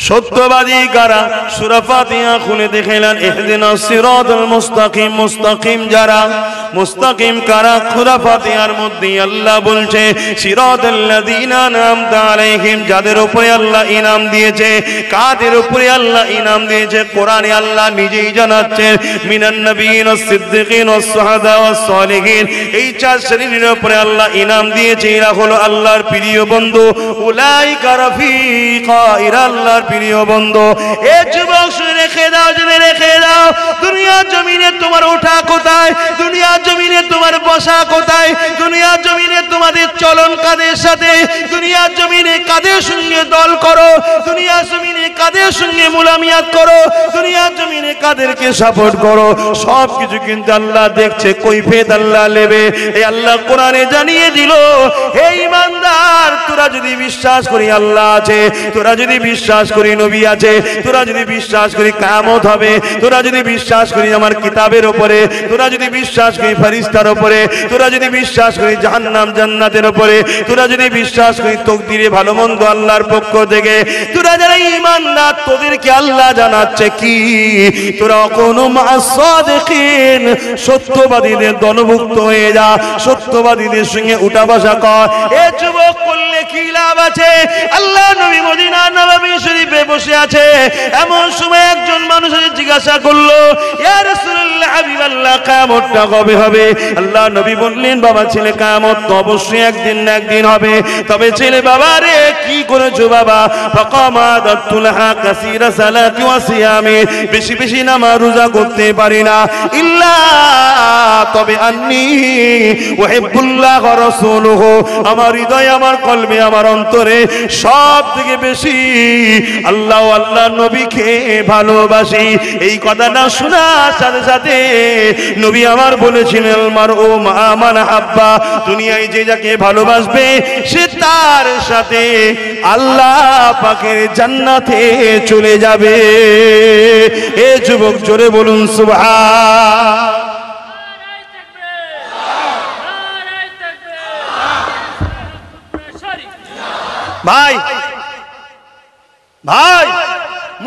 সত্যবাদী কারা? সূরা ফাতিহা খুলে দেখলেন, ইহদিনাস সিরাতাল মুস্তাকিম, মুস্তাকিম যারা, মুস্তাকিম কারা? সূরা ফাতিহার মধ্যে আল্লাহ বলছে সিরাতাল্লাযীনা আন'আমতা আলাইহিম, যাদের উপরে আল্লাহ ইনাম দিয়েছে। কাদের উপরে আল্লাহ ইনাম দিয়েছে? কোরআনে আল্লাহ নিজেই জানাচ্ছেন, মিনান নাবিয়িন ওয়াস সিদ্দিকিন ওয়াস শুহাদা ওয়াস সালিহিন, এই চার শ্রেণীর উপরে আল্লাহ ইনাম দিয়েছে। এরা হলো আল্লাহর প্রিয় বন্ধু। উলাইকা রাফিকা, এরা আল্লাহর প্রিয় বন্ধু। এ যুবক শুনে রেখে দাও, জেনে রেখে দাও, দুনিয়ার জমিনে তোমার ওঠা কোথায়? দুনিয়ার জমিনে তোমার বসা কোথায়? দুনিয়ার জমিনে তোমাদের চলন কাদের সাথে? দুনিয়ার জমিনে কাদের সঙ্গে দল করো? দুনিয়ার জমিনে কাদের সঙ্গে মুলামিয়াত করো? দুনিয়ার জমিনে কাদেরকে সাপোর্ট করো? সব কিছু কিন্তু আল্লাহ দেখছে, কৈফিয়ত আল্লাহ নেবে। এই আল্লাহ কোরআনে জানিয়ে দিল, হে ঈমানদার, তোরা যদি বিশ্বাস করি আল্লাহ আছে, তোরা যদি বিশ্বাস করি নবী আছে, তোরা যদি বিশ্বাস করি কিয়ামত হবে, তোরা যদি বিশ্বাস করি আমার কিতাবের উপরে, তোরা যদি বিশ্বাস করি ফেরেশতার উপরে, তোরা যদি বিশ্বাস করি জাহান্নাম জান্নাতের উপরে, তোরা যদি বিশ্বাস করি তাকদীরে ভালো মন্দ আল্লাহর পক্ষ থেকে, তোরা যারা ঈমানদার, তোদেরকে আল্লাহ জানাচ্ছে কি? তোরা কোনো মা'আস সাদিকিন, সত্যবাদীদের দলভুক্ত হয়ে যা, সত্যবাদীদের সঙ্গে উঠা বসা কর। এ যুবক, করলে কি লাভ আছে? আল্লাহ নবী মদিনা নববী শরীফে বসে আছে, এমন সময় একজন মানুষ জিজ্ঞাসা করলো, ইয়া রাসূলুল্লাহ, হাবিবাল্লাহ, কিয়ামতটা কবে হবে? আল্লাহ নবী বললেন, বাবা ছেলে, কিয়ামত তো অবশ্যই একদিন না একদিন হবে। তবে ছেলে, বাবা রে, কি করেছো বাবা? ফাকামা দাতুলহা কাসীরা সালাতি ওয়া সিয়ামি, বেশি বেশি নামাজ রোজা করতে পারি না, ইল্লা তবে আন্নী উহিব্বুল্লাহ ওয়া রাসূলুহু, আমার হৃদয়, আমার কলবে, আমার অন্তরে সব থেকে বেশি আল্লাহ আল্লাহ নবীকে ভালোবাসি। এই কথাটা শোনার সাথে সাথে নবী আমার বলেছিলেন, মারউ মা মান হাব্বা, দুনিয়ায় যে যাকে ভালোবাসবে সে তার সাথে আল্লাহ পাকের জান্নাতে চলে যাবে। এ যুবক, জোরে বলুন সুবহান। ভাই ভাই,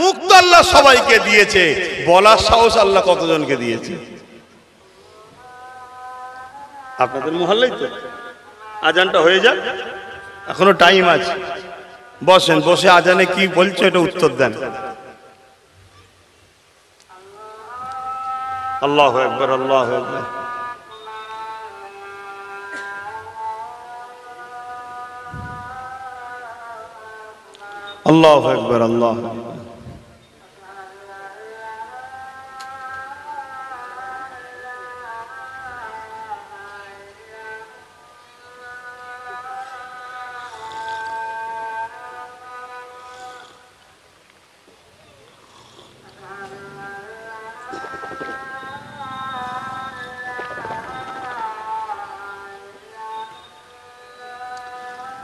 মুক্ত আল্লাহ সবাইকে দিয়েছে, বলার সাহস আল্লাহ কতজনকে দিয়েছে? আপনাদের মহল্লায় তো আজানটা হয়ে যাক, এখনো টাইম আছে, বসেন, বসে আজানে কি বলছে এটা উত্তর দেন। আল্লাহু আকবার, আল্লাহু আকবার। আল্লাহু আকবার, আল্লাহু আকবার।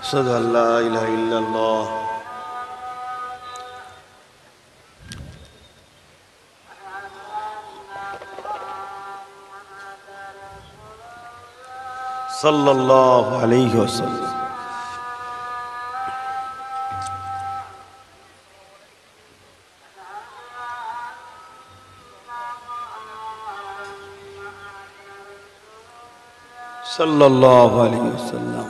আশহাদু আল্লা ইলাহা ইল্লাল্লাহ সাল্লাল্লাহু আলাইহি ওয়াসাল্লাম। সাল্লাল্লাহু আলাইহি ওয়াসাল্লাম।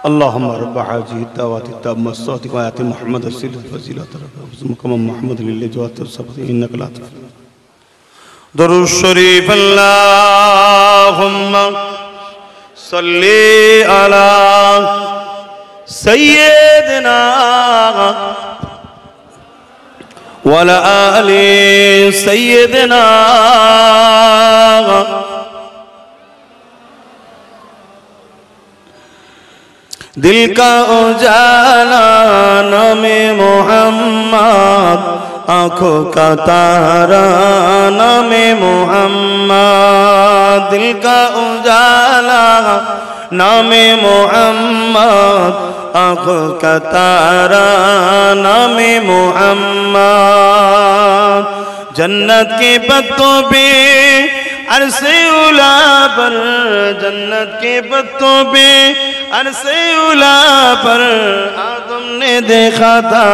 اللهم رب هذه الدعوات التامة الصادقة وآت محمد السيد الفضيلة مقام محمد للجوات الصبر إنك لا تفلح. درود الشريف اللهم صل على سيدنا وعلى آل سيدنا दिल का उजाला नामे मोहम्मद आँखों का तारा नामे मोहम्मद दिल का उजाला नामे मोहम्मद आँखों का तारा नामे मोहम्मद जन्नत के पत्तों पे अरसे उला पर जन्नत के पत्तों पे अरसे उला पर आदम ने देखा था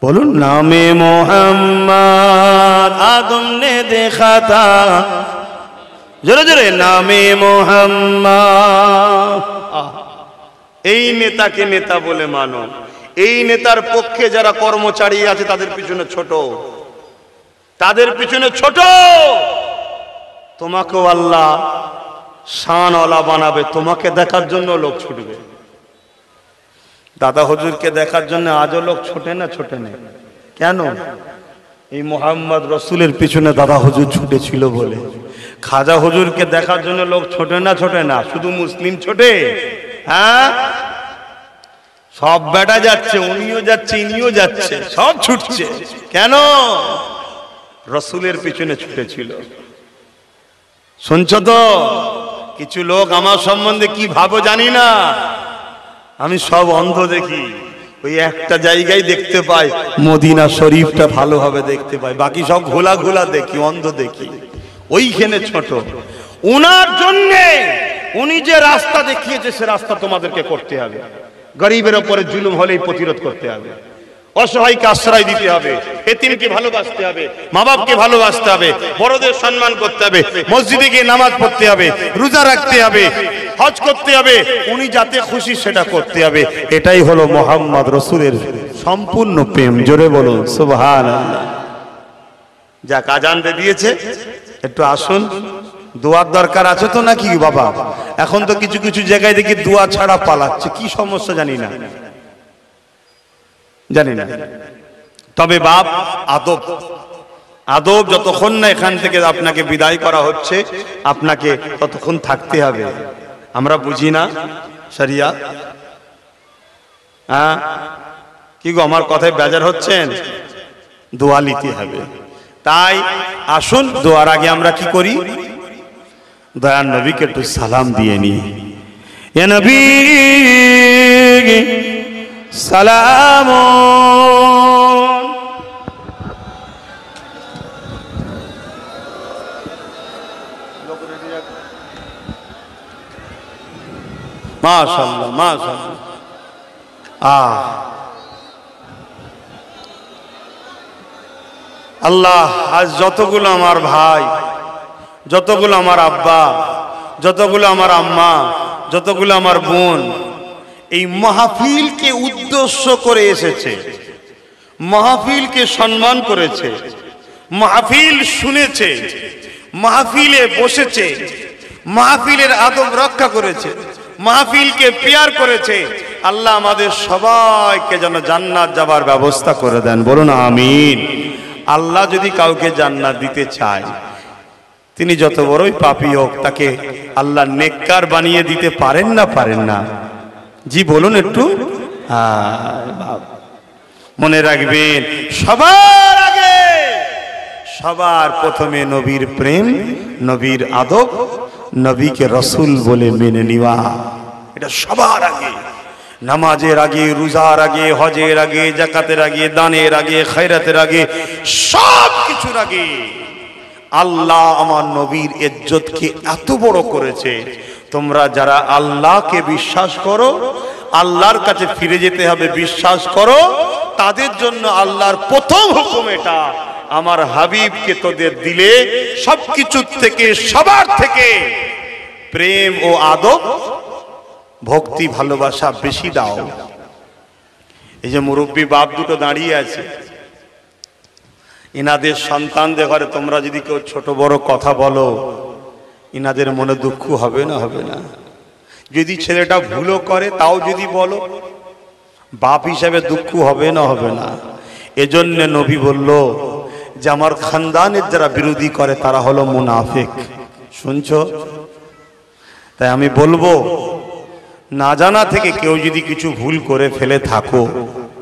बोलो नामे मोहम्मद आदम ने देखा था जोरे जोरे नामे मोहम्मद এই নেতাকে নেতা বলে মানো এই নেতার পক্ষে যারা কর্মচারী আছে তাদের পিছনে ছোট তাদের পিছনে ছোট তোমাকেও আল্লাহ শানওয়ালা বানাবে তোমাকে দেখার জন্য লোক ছুটবে দাদা হুজুরকে দেখার জন্য আজও লোক ছোটে না ছোটে না কেন এই মোহাম্মদ রসুলের পিছনে দাদা হুজুর ছুটেছিল বলে খাজা হুজুরকে দেখার জন্য লোক ছোটে না শুধু মুসলিম ছোটে হ্যাঁ সব বেটা যাচ্ছে উনিও যাচ্ছে ইনিও যাচ্ছে সব ছুটছে কেন রসুলের পিছনে ছুটেছিল শুনছো তো কিছু লোক আমার সম্বন্ধে কি ভাবো জানি না আমি সব অন্ধ দেখি ওই একটা জায়গায় দেখতে পাই মদিনা শরীফটা ভালোভাবে দেখতে পাই বাকি সব ঘোলা ঘোলা দেখি অন্ধ দেখি ওইখানে ছোট উনার জন্য উনি যে রাস্তা দেখিয়েছে সে রাস্তা তোমাদেরকে করতে হবে গরিবের উপরে জুলুম হলেই প্রতিরোধ করতে হবে অসহায়কে আশ্রয় দিতে হবে এতিমকে ভালোবাসতে হবে মা বাপকে ভালোবাসতে হবে বড়দের সম্মান করতে হবে মসজিদে গিয়ে নামাজ পড়তে হবে রোজা রাখতে হবে হজ করতে হবে উনি যাতে খুশি সেটা করতে হবে এটাই হলো মুহাম্মদ রাসূলের সম্পূর্ণ প্রেম জোরে বলুন সুবহানাল্লাহ যাক আজান দিয়েছে একটু আসুন দোয়ার দরকার আছে তো নাকি বাবা এখন তো কিছু কিছু জায়গায় দেখি দোয়া ছাড়া পালাচ্ছে কি সমস্যা জানি না তবে বাপ আদব আদব যতক্ষণ না এখান থেকে আপনাকে বিদায় করা হচ্ছে আপনাকে ততক্ষণ থাকতে হবে আমরা বুঝি না শরিয়া হ্যাঁ কি গো আমার কথায় বেজার হচ্ছেন দোয়া নিতে হবে তাই আসুন দোয়ার আগে আমরা কি করি দয়ার নবীকে একটু সালাম দিয়ে নি ইয়া নবী সালাম মাশাআল্লাহ মাশাআল্লাহ আল্লাহ আজ যতগুলো আমার ভাই যতগুলো আমার আব্বা, যতগুলো আমার আম্মা, যতগুলো আমার বোন এই মাহফিলকে উদ্দেশ্য করে এসেছে, মাহফিলকে সম্মান করেছে, মাহফিল শুনেছে, মাহফিলে বসেছে, মাহফিলের আদব রক্ষা করেছে, মাহফিলকে পেয়ার করেছে, আল্লাহ আমাদের সবাইকে যেন জান্নাত যাবার ব্যবস্থা করে দেন, বলুন আমিন। আল্লাহ যদি কাউকে জান্নাত দিতে চায়, তিনি যত বড়ই পাপী হোক তাকে আল্লাহ নেককার বানিয়ে দিতে পারেন না? পারেন না? জি বলুন একটু। মনে রাখবেন, সবার আগে সবার প্রথমে নবীর প্রেম, নবীর আদব, নবীকে রসুল বলে মেনে নেওয়া, এটা সবার আগে। নামাজের আগে, রোজার আগে, হজের আগে, যাকাতের আগে, দানের আগে, খায়রাতের আগে, সব কিছুর আগে আল্লাহ আমার নবীর ইজ্জতকে এত বড় করেছে। তোমরা যারা আল্লাহকে বিশ্বাস করো, আল্লাহর কাছে ফিরে যেতে হবে বিশ্বাস করো, তাদের জন্য আল্লাহর প্রথম হুকুম এটা, আমার হাবিবকে তোদের দিলে সবকিছুর থেকে, সবার থেকে প্রেম ও আদব, ভক্তি, ভালোবাসা বেশি দাও। এই যে মুরব্বী বাপ দুটো দাঁড়িয়ে আছে, ইনাদের সন্তানদের ঘরে তোমরা যদি কেউ ছোট বড় কথা বলো, ইনাদের মনে দুঃখ হবে না? হবে না? যদি ছেলেটা ভুলও করে তাও যদি বলো, বাপ হিসাবে দুঃখ হবে না? হবে না? এজন্য নবী বলল যে আমার খানদানের যারা বিরোধী করে তারা হলো মুনাফিক। শুনছো? তাই আমি বলবো, না জানা থেকে কেউ যদি কিছু ভুল করে ফেলে থাকো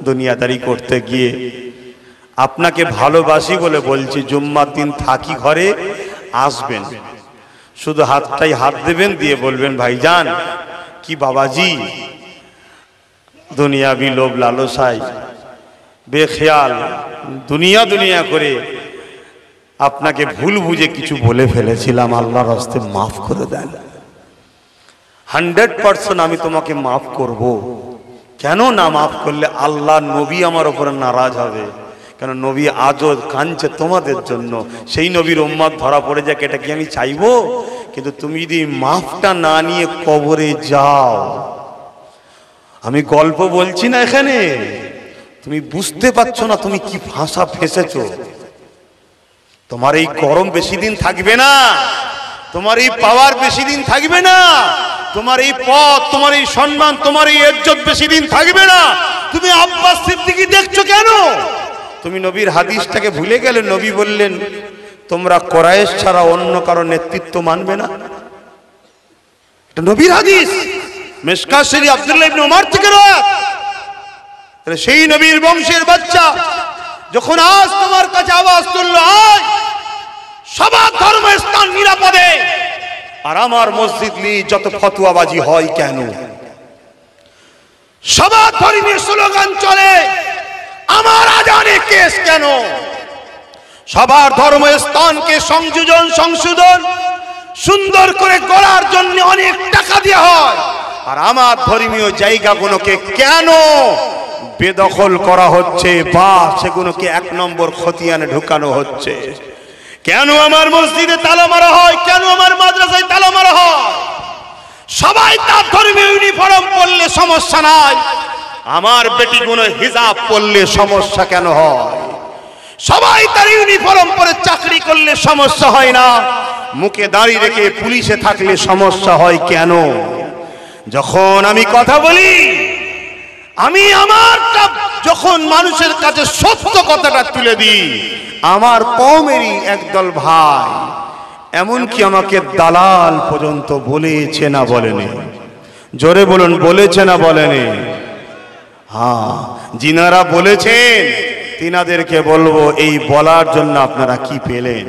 দুনিয়াদারি করতে গিয়ে, আপনাকে ভালোবাসি বলে বলছি, জুম্মার দিন থাকি ঘরে আসবেন, শুধু হাতটাই হাত দেবেন, দিয়ে বলবেন ভাইজান কি বাবাজি দুনিয়াবি লোভ লালসায় বেখেয়াল দুনিয়া দুনিয়া করে আপনাকে ভুল বুঝে কিছু বলে ফেলেছিলাম, আল্লাহর রাস্তে মাফ করে দেন। 100% আমি তোমাকে মাফ করব। কেন না মাফ করলে আল্লাহ নবী আমার উপরে নারাজ হবে, কেন নবী আজও কাঁদছে তোমাদের জন্য। সেই নবীর উম্মত ধরা পড়ে যাক, এটা কি আমি চাইবো? কিন্তু তুমি যদি মাফটা না নিয়ে কবরে যাও, আমি গল্প বলছি না এখানে, তুমি বুঝতে পারছো না তুমি কি ভাষা ফেসেছো। তোমার এই গরম বেশি দিন থাকবে না, তোমার এই পাওয়ার বেশি দিন থাকবে না, তোমার এই পদ, তোমার এই সম্মান, তোমার এই ইজ্জত বেশি দিন থাকবে না। তুমি আব্বাস সিদ্দিকী দেখছো কেন? তুমি নবীর হাদিসটাকে ভুলে গেলে। নবী বললেন তোমরা কুরাইশ ছাড়া অন্য কারো নেতৃত্ব মানবে না, এটা নবীর হাদিস, মিশকাত শরীফ আব্দুল্লাহ ইবনে উমর থেকে রওয়ায়াত। তাহলে সেই নবীর বংশের বাচ্চা যখন আজ তোমার কাছে আওয়াজ তুললো, আজ সবার ধর্মস্থান নিরাপদে, আর আমার মসজিদ নিয়ে যত ফতোয়াবাজি হয় কেন, সবার ধর্মীয় স্লোগান চলে, আমার আজানে কেস কেন, সবার ধর্মস্থানকে সংযোজন সংশোধন সুন্দর করে গড়ার জন্য অনেক টাকা দেওয়া হয়, আর আমার ধর্মীয় জায়গাগুলোকে কেন বেদখল করা হচ্ছে বা সেগুলোকে 1 নম্বর খতিয়ানে ঢুকানো হচ্ছে? কেন আমার মসজিদে তালা মারা হয়, কেন আমার মাদ্রাসায় তালা মারা হয়? সবাই তার ধর্মীয় ইউনিফর্ম পরলে সমস্যা নাই, আমার বেটিগুলো হিজাব পরলে সমস্যা কেন হয়? সবাই তার ইউনিফর্ম পরে চাকরি করলে সমস্যা হয় না, মুখে দাড়ি রেখে পুলিশে থাকলে সমস্যা হয় কেন? যখন আমি কথা বলি, আমি আমারটা যখন মানুষের কাছে সত্য কথাটা তুলে দিই, আমার কওমেরই একদল ভাই এমনকি আমাকে দালাল পর্যন্ত বলেছে না বলেনি? জোরে বলুন, বলেছে না বলেনি? হ্যাঁ, যিনারা বলেছেন তিনাদেরকে বলবো, এই বলার জন্য আপনারা কি পেলেন?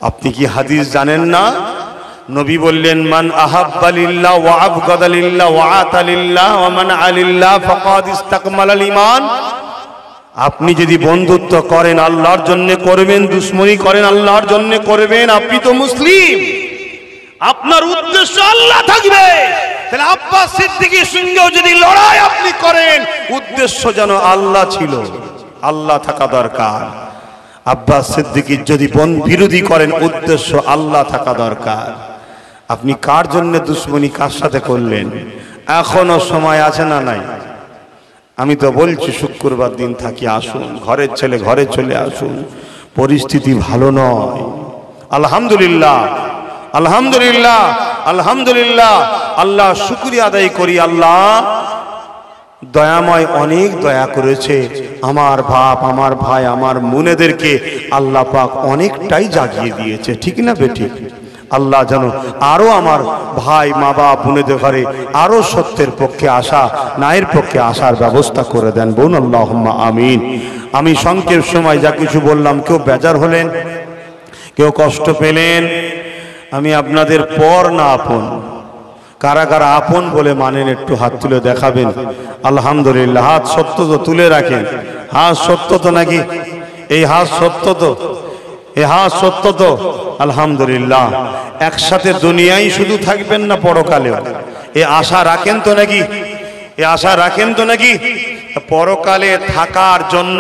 আপনি কি হাদিস জানেন না? নবী বললেন মান আহাব্বা লিল্লাহ ওয়া আবগাদা লিল্লাহ ওয়া আতা লিল্লাহ ওয়া মান আলিল্লাহ ফাকাদ ইসতাকমালাল ঈমান। আপনি যদি বন্ধুত্ব করেন আল্লাহর জন্য করবেন, দুশমনি করেন আল্লাহর জন্য করবেন, আপনি তো মুসলিম, আপনার উদ্দেশ্য আল্লাহ থাকবে। তাহলে আব্বাস সিদ্দিকীর সঙ্গেও যদি লড়াই আপনি করেন, উদ্দেশ্য যেন আল্লাহ ছিল, আল্লাহ থাকা দরকার। আব্বাস সিদ্দিকীর যদি বিরোধী করেন উদ্দেশ্য আল্লাহ থাকা দরকার। আপনি কার জন্য দুশ্মনী কার সাথে করলেন? এখনো সময় আছে না নাই? আমি তো বলছি শুক্রবার দিন থাকি, আসুন, ঘরের ছেলে ঘরে চলে আসুন। পরিস্থিতি ভালো নয়। আলহামদুলিল্লাহ, আলহামদুলিল্লাহ, আলহামদুলিল্লাহ। আল্লাহ শুকরিয়া আদায় করি, আল্লাহ দয়াময় অনেক দয়া করেছে। আমার বাপ, আমার ভাই, আমার মুনেদেরকে আল্লাহ পাক অনেকটাই জাগিয়ে দিয়েছে, ঠিক না বেঠিক? আল্লাহ যেন আরো আমার ভাই, মা বাপ, বোনেদের ঘরে আরো সত্যের পক্ষে আসা, ন্যায়ের পক্ষে আসার ব্যবস্থা করে দেন। বোন আল্লাহুম্মা আমিন। আমি সংক্ষেপ সময় যা কিছু বললাম, কেউ বেজার হলেন, কেউ কষ্ট পেলেন? আমি আপনাদের পর না আপন? কারা কারা আপন বলে মানেন একটু হাত তুলে দেখাবেন। আলহামদুলিল্লাহ। হাত সত্য তো তুলে রাখেন। হাত সত্য তো নাকি? এই হাত সত্য তো? এই হাত সত্য তো? আলহামদুলিল্লাহ। একসাথে দুনিয়ায় শুধু থাকবেন না, পরকালেও এ আশা রাখেন তো নাকি? এ আশা রাখেন তো নাকি? পরকালে থাকার জন্য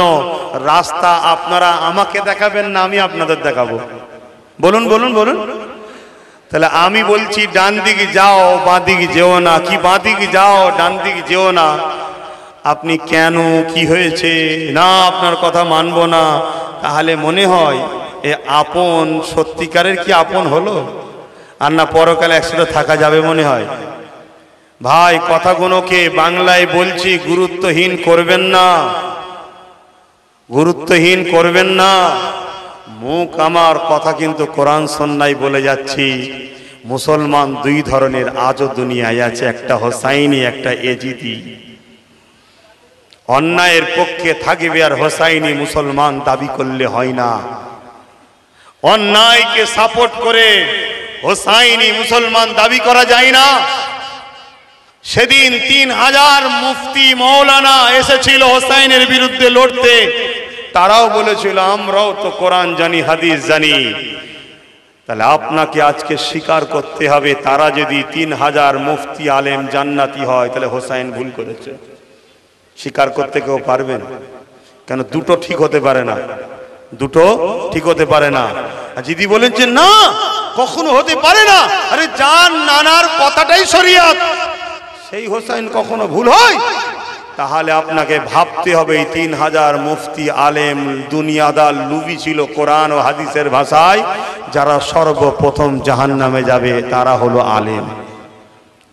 রাস্তা আপনারা আমাকে দেখাবেন না আমি আপনাদের দেখাবো? বলুন বলুন বলুন। তাহলে আমি বলছি ডান দিকে যাও, বাঁ দিকে যেও না, কি বাঁ দিকে যাও, ডান দিকে যেও না। আপনি কেন, কি হয়েছে, না আপনার কথা মানবো না, তাহলে মনে হয় এ আপন সত্যিকারের কি আপন হলো? আর না পরকালে একসাথে থাকা যাবে মনে হয়? ভাই, কথাগুলোকে বাংলায় বলছি, গুরুত্বহীন করবেন না, গুরুত্বহীন করবেন না। মুখ আমার, কথা কিন্তু কোরআন সুন্নাহয় বলে যাচ্ছি। মুসলমান দুই ধরনের আজও দুনিয়ায় আছে, একটা হোসাইনি, একটা এজিদি। অন্যায়ের পক্ষে থাকবে আর হোসাইনি মুসলমান দাবি করলে হয় না। অন্যায়কে সাপোর্ট করে হোসাইনি মুসলমান দাবি করা যায় না। সেদিন 3000 মুফতি মৌলানা এসেছিল হোসাইনের বিরুদ্ধে লড়তে। তারাও বলেছিল আমরাও তো কোরআন জানি, হাদিস জানি। তাহলে আপনাকে আজকে স্বীকার করতে হবে, তারা যদি 3000 মুফতি আলেম জান্নাতি হয়, তাহলে হোসাইন ভুল করেছে। স্বীকার করতে কেউ পারবেন? কেন? দুটো ঠিক হতে পারে না, দুটো ঠিক হতে পারে না। আর যদি বলেন যে না কখনো হতে পারে না, আরে জান নানার কথাটাই শরীয়ত, সেই হোসাইন কখনো ভুল হয়? তাহলে আপনাকে ভাবতে হবে এই 3000 মুফতি আলেম দুনিয়াদার লুবি ছিল কোরআন ও হাদিসের ভাষায়, যারা সর্বপ্রথম জাহান্নামে যাবে তারা হলো আলেম।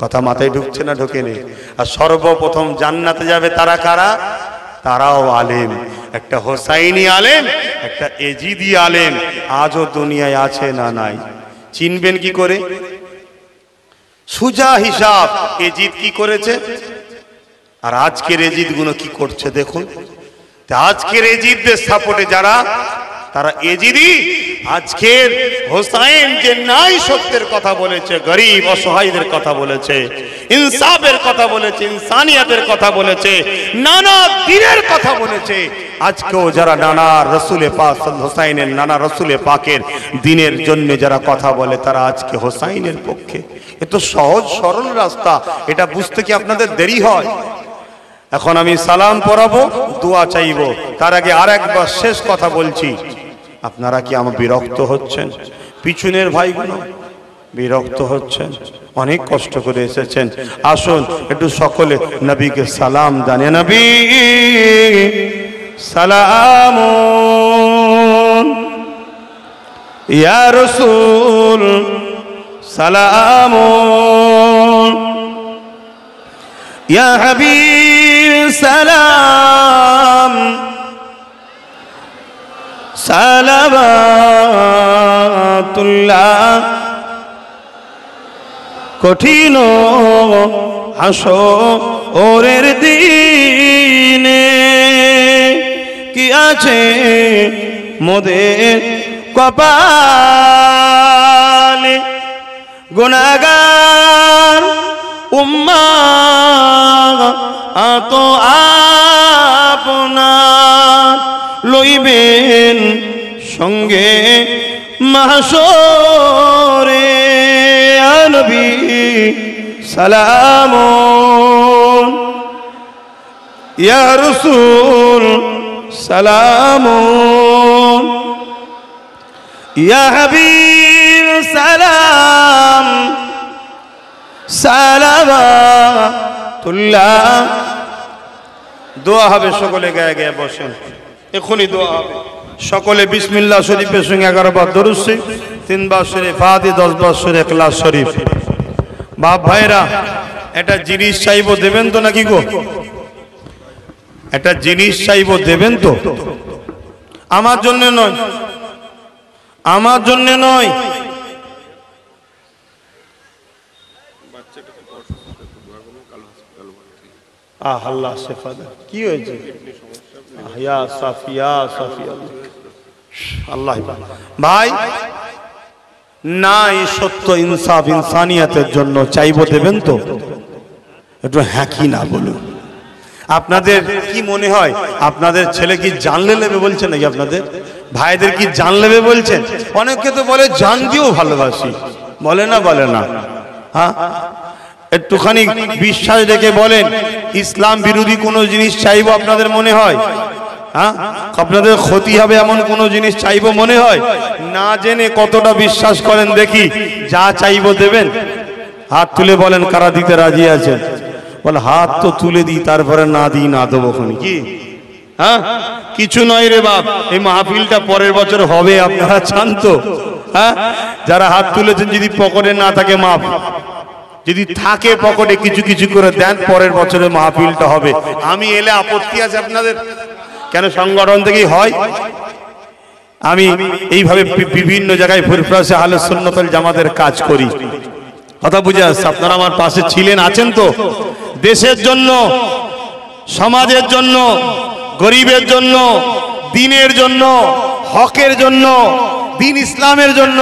কথা মাথায় ঢুকছে না ঢোকেনি? আর সর্বপ্রথম জান্নাতে যাবে তারা কারা? তারাও আলেম। একটা হোসাইনি আলেম, একটা এজিদি আলেম আজও দুনিয়ায় আছে না নাই? চিনবেন কি করে? সুজা হিসাব, এজিদ কি করেছে আর আজকের এজিদ গুলো কি করছে দেখুন। আজকের এজিদদের সাপোর্টে যারা, তারা এজিদি। আজকের হোসাইন যে নাই সত্যের কথা বলেছে, গরিব অসহায়দের কথা বলেছে, ইনসাফের কথা বলেছে, ইনসানিয়াতের কথা বলেছে, নানা দিনের কথা বলেছে। আজকেও যারা নানা রসুলে পাক হোসাইনের, নানা রসুলে পাকের দিনের জন্য যারা কথা বলে, তারা আজকে হোসাইনের পক্ষে। এ তো সহজ সরল রাস্তা, এটা বুঝতে কি আপনাদের দেরি হয়? এখন আমি সালাম পড়াবো, দোয়া চাইবো, তার আগে আর একবার শেষ কথা বলছি। আপনারা কি আমার বিরক্ত হচ্ছেন? পিছনের ভাইগুলো বিরক্ত হচ্ছেন? অনেক কষ্ট করে এসেছেন, আসুন একটু সকলে নবীকে সালাম জানে। নবী সালাম ইয়া রাসূল সালাম ইয়া হাবিব সালাম সালাবাতুল্লাহ। কঠিন হাসরের দিনে কি আছে মোদের কপালে, গুনাহগার উম্মাহ তো আপনার লইবেন সঙ্গে মাহশরে। নবী সালাম ইয়া রাসূল সালাম ইয়া হাবিব সালাম সালাওয়াতুল্লাহ। দোয়া হবে, সকলে গায়ে গায়ে বসেন, এখনই দোয়া হবে। সকলে বিসমিল্লাহ শরীফের সঙ্গে 11 বার দরুদ শরীফ, 3 বার সূরা ফাতিহা, 10 বার সূরা ইখলাস শরীফ। বাপ ভাইরা, একটা জিনিস চাইবো, দেবেন তো নাকি গো? একটা জিনিস চাইবো, দেবেন তো? আমার জন্য নয়, আমার জন্য নয়, আল্লাহ শেফা দেন। কি হয়েছে? ইয়া সাফিয়া সাফিয়া আল্লাহ ভাই না, এই সত্য ইনসাফ ইনসানিয়াতের জন্য চাইবো, দেবেন তো? একটু হ্যাঁ কি না বলুন। আপনাদের কি মনে হয়, আপনাদের ছেলে কি জানলে নেবে বলছেন নাকি? আপনাদের ভাইদের কি জান নেবে বলছেন? অনেকে তো বলে জান দিয়েও ভালোবাসি, বলে না? বলে না? হ্যাঁ, একটুখানি বিশ্বাস রেখে বলেন, ইসলাম বিরোধী কোনো জিনিস চাইবো আপনাদের মনে হয়? হ্যাঁ, আপনাদের ক্ষতি হবে এমন কোনো জিনিস চাইবো মনে হয়? না জেনে কতটা বিশ্বাস করেন দেখি? যা চাইবো দেবেন? হাত তুলে বলেন কারা দিতে রাজি আছেন? বলে হাত তো তুলে দিই, তারপরে না দিই না দেবো কি? হ্যাঁ, কিছু নয় রে বাপ, এই মাহফিলটা পরের বছর হবে, আপনারা চান তো? হ্যাঁ, যারা হাত তুলেছেন যদি পকেটে না থাকে মাপ, যদি থাকে পকেটে কিছু কিছু করে দেন, পরের বছরে মাহফিলটা হবে। আমি এলে আপত্তি আছে আপনাদের? কেন, সংগঠন থেকেই হয়। আমি এইভাবে বিভিন্ন জায়গায় ফুরফুরাসে আহলে সুন্নাত ওয়াল জামাতের কাজ করি। কথা বুঝে আসছে? আপনারা আমার পাশে ছিলেন, আছেন তো? দেশের জন্য, সমাজের জন্য, গরিবের জন্য, দ্বীনের জন্য, হকের জন্য, দ্বীন ইসলামের জন্য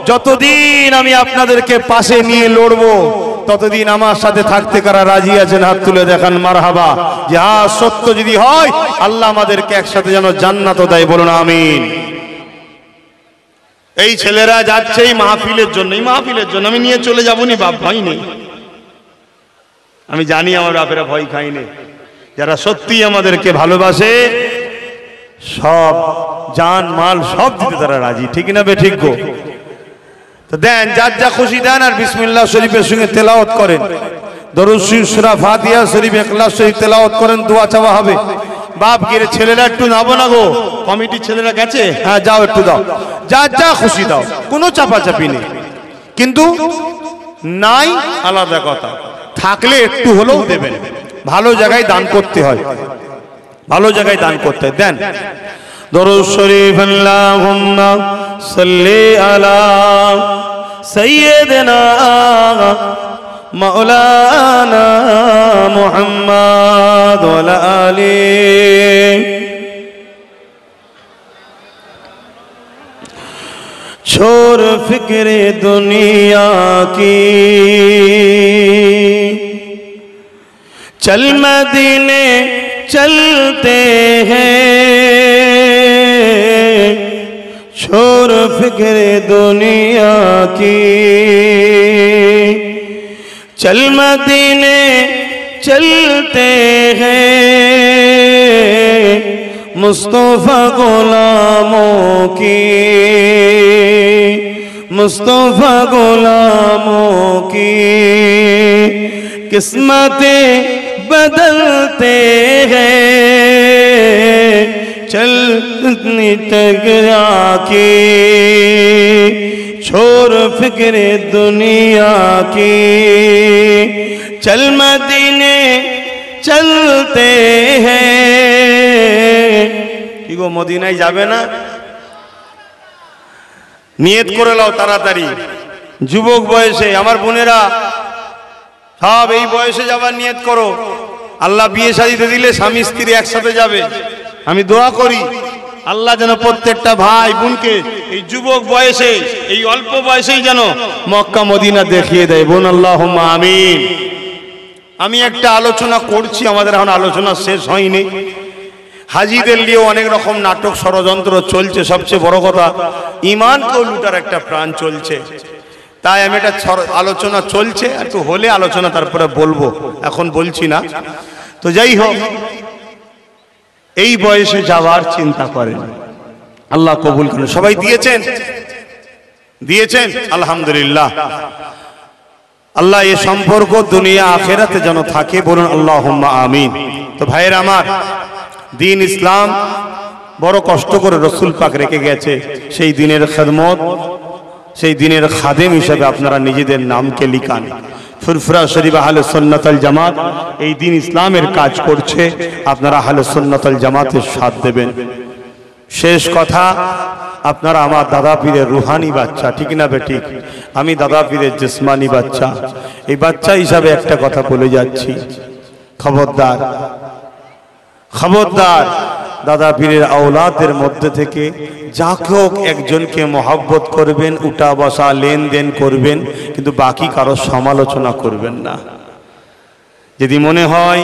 যতদিন আমি আপনাদেরকে পাশে নিয়ে লড়বো, ততদিন আমার সাথে থাকতে কারা রাজি আছেন? হাত তুলে দেখান মারহাবা। যে হ্যাঁ, সত্য যদি হয় আল্লাহ আমাদেরকে একসাথে যেন জান্নাত দেয়, বলুন আমিন। এই ছেলেরা যাচ্ছে এই মাহফিলের জন্য, এই মাহফিলের জন্য। আমি নিয়ে চলে যাবো নি বাপ, ভয় নেই। আমি জানি আমার বাপেরা ভয় খাইনি। যারা সত্যি আমাদেরকে ভালোবাসে, সব জান মাল সব দিতে তারা রাজি, ঠিক না বে ঠিক গো? তো দেন, যার যা খুশি দেন, আর বিসমিল্লাহ শরীফের সঙ্গে তেলাওয়াত করেন, দরুদ শরীফ, সূরা ফাতিহা শরীফ, ইখলাস শরীফ তেলাওয়াত করেন, দোয়া চাওয়া হবে। বাপ গিরে ছেলেরা একটু নাবো না গো, কমিটির ছেলেরা গেছে, হ্যাঁ যাও একটু দাও, যার যা খুশি দাও, কোনো চাপাচাপি নেই। কিন্তু নাই আলাদা কথা, থাকলে একটু হলেও দেবেন। ভালো জায়গায় দান করতে হয়, ভালো জায়গায় দান করতে হয়। দেন দরুদ শরীফ, আল্লাহুম্মা সাল্লি আলা সাইয়্যিদিনা মাওলানা মুহাম্মদ ওয়া আলা আলিহি। छोड़ फिक्रे दुनिया की, चल मदीने चलते हैं, छोड़ फिक्रे दुनिया की, चल मदीने चलते हैं, मुस्तफा गुलामों की, मुस्तफा गुलामों की किस्मतें बदलते हैं, चल टकरा के छोड़ फिक्रे दुनिया की, चल मदीने चलते हैं। কি গো, মদিনায় যাবে না? নিয়ত করে নাও তাড়াতাড়ি। যুবক বয়সে আমার বোনেরা সব এই বয়সে যাবার নিয়ত করো। আল্লাহ বিয়ে শাদীতে দিলে স্বামী স্ত্রী একসাথে যাবে। আমি দোয়া করি আল্লাহ যেন প্রত্যেকটা ভাই বোনকে এই যুবক বয়সে, এই অল্প বয়সেই যেন মক্কা মদিনা দেখিয়ে দেয়। বোন আল্লাহুম্মা আমিন। আমি একটা আলোচনা করছি, আমাদের এখন আলোচনা শেষ হয়নি। হাজিদের নিয়েও অনেক রকম নাটক ষড়যন্ত্র চলছে। সবচেয়ে বড় কথা, ইমানকেও লুটার একটা প্রাণ চলছে। তাই আমি একটা আলোচনা চলছে, একটু হলে আলোচনা তারপরে বলবো, এখন বলছি না। তো যাই হোক, এই বয়সে যাওয়ার চিন্তা করেন, আল্লাহ কবুল করেন। সবাই দিয়েছেন? দিয়েছেন আলহামদুলিল্লাহ। আল্লাহ এই সম্পর্ক দুনিয়া আখেরাতে যেন থাকে, বলুন আল্লাহুম্মা আমিন। তো ভাইয়ের আমার, দিন ইসলাম বড় কষ্ট করে রসুল পাক রেখে গেছে। সেই দিনের খেদমত, সেই দিনের খাদেম হিসেবে আপনারা নিজেদের নামকে লিখান। ফুরফুরা শরীফ আহলে সুন্নাত ওয়াল জামাত এই দিন ইসলামের কাজ করছে, আপনারা আহলে সুন্নাত ওয়াল জামাতের সাথ দেবেন। শেষ কথা, আপনারা আমার দাদা পীরের রুহানি বাচ্চা, ঠিক না বেঠিক? আমি দাদা পীরের জিসমানি বাচ্চা। এই বাচ্চা হিসাবে একটা কথা বলে যাচ্ছি, খবরদার খবরদার, দাদা পীরের আওলাদের মধ্যে থেকে যাকে হোক একজনকে মহব্বত করবেন, উঠা বসা লেনদেন করবেন, কিন্তু বাকি কারো সমালোচনা করবেন না। যদি মনে হয়